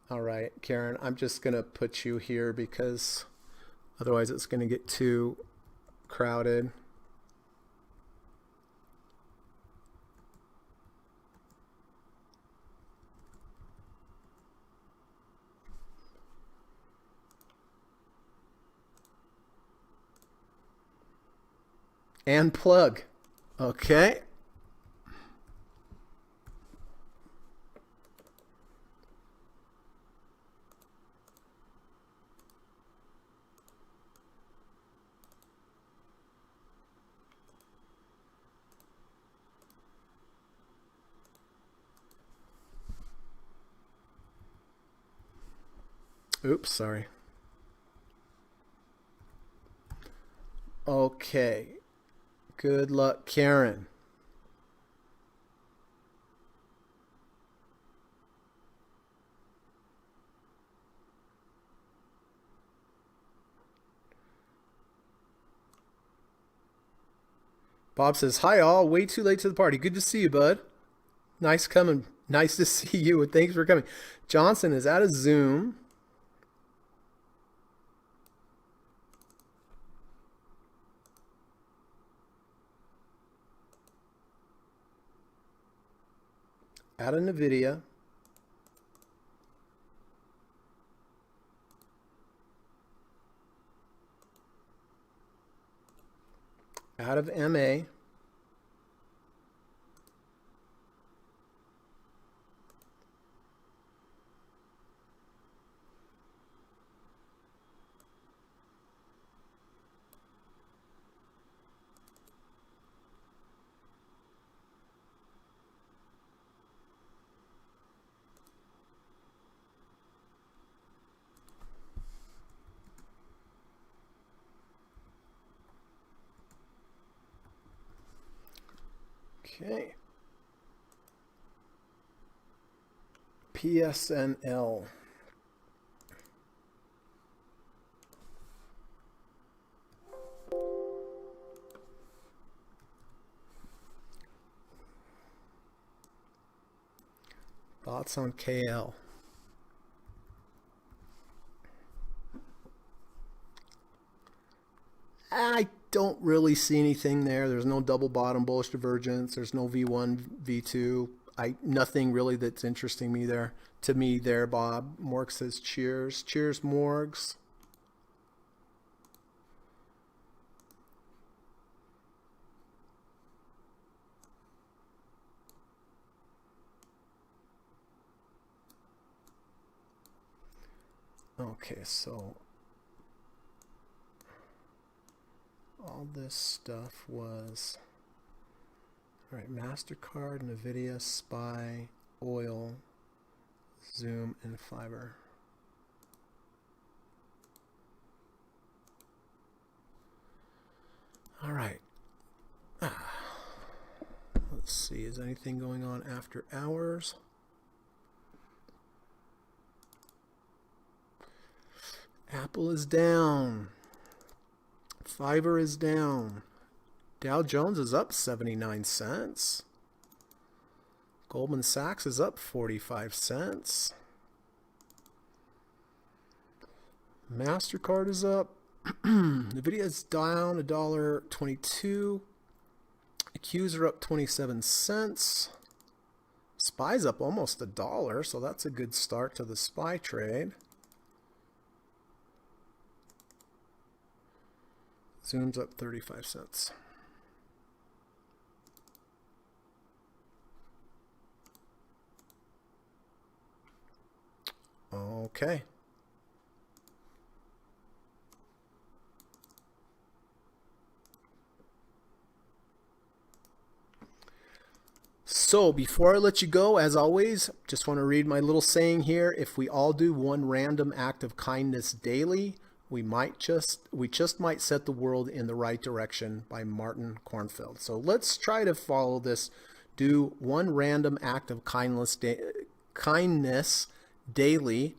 All right, Karen, I'm just going to put you here because otherwise it's going to get too crowded. And plug. Okay. Oops, sorry. Okay. Good luck, Karen. Bob says, hi all, way too late to the party. Good to see you, bud. Nice coming. Nice to see you, and thanks for coming. Johnson is out of Zoom. Out of NVIDIA. Out of MA. Okay. PSNL. Thoughts on KL? I don't really see anything there. There's no double bottom bullish divergence. There's no V1, V2. Nothing really that's interesting me there. To me there, Bob. Morg says cheers. Cheers, Morgs. Okay, so all this stuff was, all right, MasterCard, NVIDIA, SPY, oil, Zoom, and fiber. All right. Let's see, is anything going on after hours? Apple is down. Fiverr is down. Dow Jones is up 79 cents. Goldman Sachs is up 45 cents. MasterCard is up. NVIDIA is down $1.22. Qs are up 27 cents. SPY's up almost $1, so that's a good start to the SPY trade. Zoom's up 35 cents. Okay. So before I let you go, as always, just want to read my little saying here. If we all do one random act of kindness daily, we just might set the world in the right direction, by Martin Kornfeld. So let's try to follow this. Do one random act of kindness daily.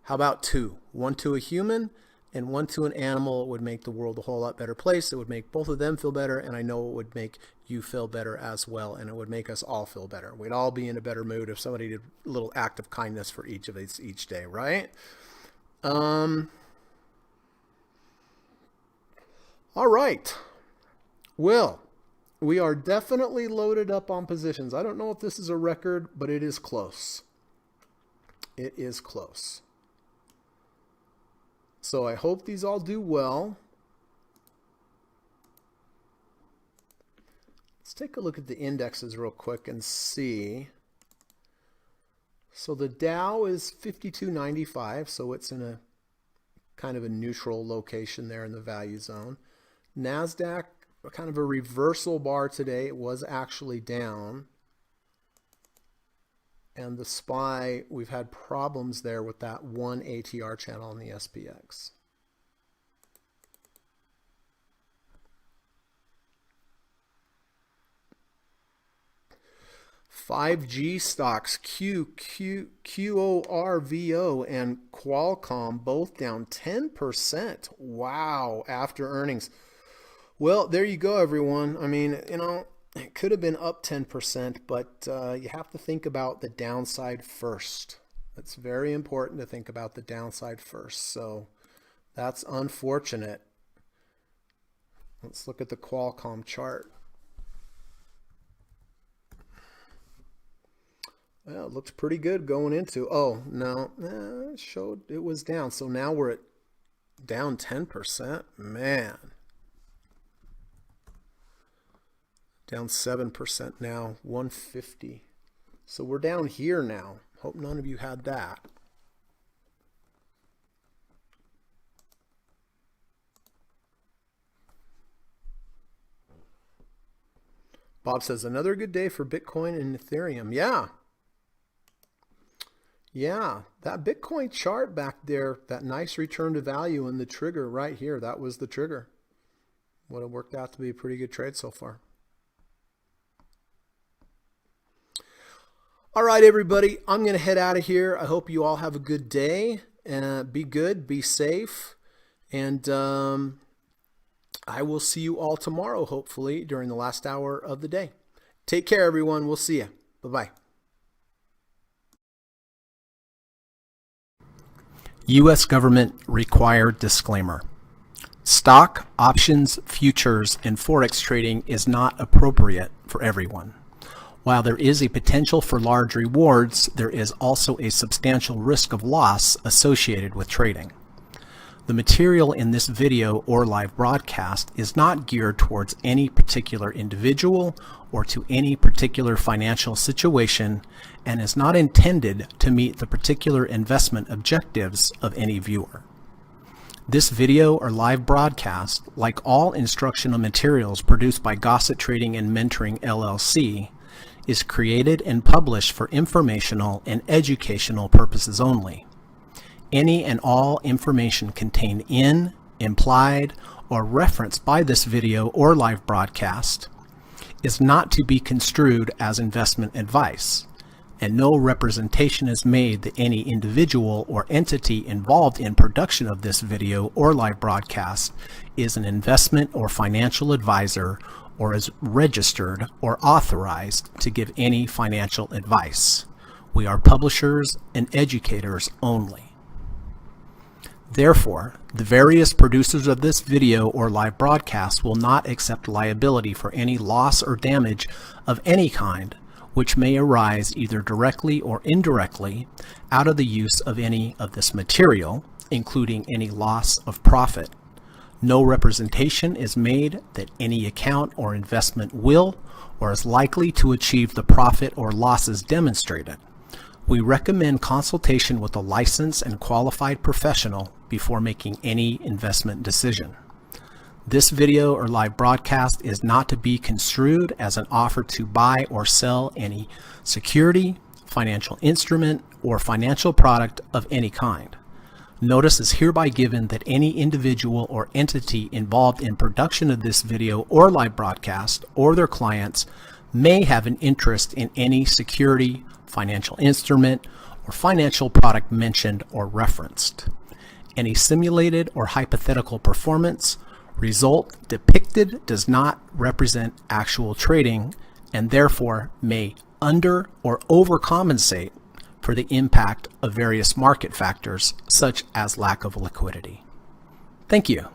How about two? One to a human and one to an animal. It would make the world a whole lot better place. It would make both of them feel better, and I know it would make you feel better as well, and it would make us all feel better. We'd all be in a better mood if somebody did a little act of kindness for each of us each day, right? All right. Well, we are definitely loaded up on positions. I don't know if this is a record, but it is close. It is close. So I hope these all do well. Let's take a look at the indexes real quick and see. So the Dow is 52.95, so it's in a kind of a neutral location there in the value zone. NASDAQ, kind of a reversal bar today. It was actually down. And the SPY, we've had problems there with that one ATR channel on the SPX. $5G stocks, QORVO and Qualcomm both down 10%. Wow, after earnings. Well, there you go, everyone. I mean, you know, it could have been up 10%, but you have to think about the downside first. It's very important to think about the downside first. So that's unfortunate. Let's look at the Qualcomm chart. Well, it looks pretty good going into. Oh, no, it showed it was down. So now we're at down 10%. Man. Down 7% now, 150. So we're down here now. Hope none of you had that. Bob says, another good day for Bitcoin and Ethereum. Yeah. Yeah, that Bitcoin chart back there, that nice return to value and the trigger right here, that was the trigger. Would have worked out to be a pretty good trade so far. All right, everybody, I'm going to head out of here. I hope you all have a good day. Be good, be safe, and I will see you all tomorrow, hopefully, during the last hour of the day. Take care, everyone. We'll see you. Bye-bye. U.S. government required disclaimer. Stock, options, futures, and forex trading is not appropriate for everyone. While there is a potential for large rewards, there is also a substantial risk of loss associated with trading. The material in this video or live broadcast is not geared towards any particular individual or to any particular financial situation and is not intended to meet the particular investment objectives of any viewer. This video or live broadcast, like all instructional materials produced by Gossett Trading and Mentoring LLC, is created and published for informational and educational purposes only. Any and all information contained in, implied, or referenced by this video or live broadcast is not to be construed as investment advice, and no representation is made that any individual or entity involved in production of this video or live broadcast is an investment or financial advisor or is registered or authorized to give any financial advice. We are publishers and educators only. Therefore, the various producers of this video or live broadcast will not accept liability for any loss or damage of any kind which may arise either directly or indirectly out of the use of any of this material, including any loss of profit. No representation is made that any account or investment will or is likely to achieve the profit or losses demonstrated. We recommend consultation with a licensed and qualified professional before making any investment decision. This video or live broadcast is not to be construed as an offer to buy or sell any security, financial instrument, or financial product of any kind. Notice is hereby given that any individual or entity involved in production of this video or live broadcast or their clients may have an interest in any security, financial instrument, or financial product mentioned or referenced. Any simulated or hypothetical performance result depicted does not represent actual trading and therefore may under or overcompensate for the impact of various market factors such as lack of liquidity. Thank you.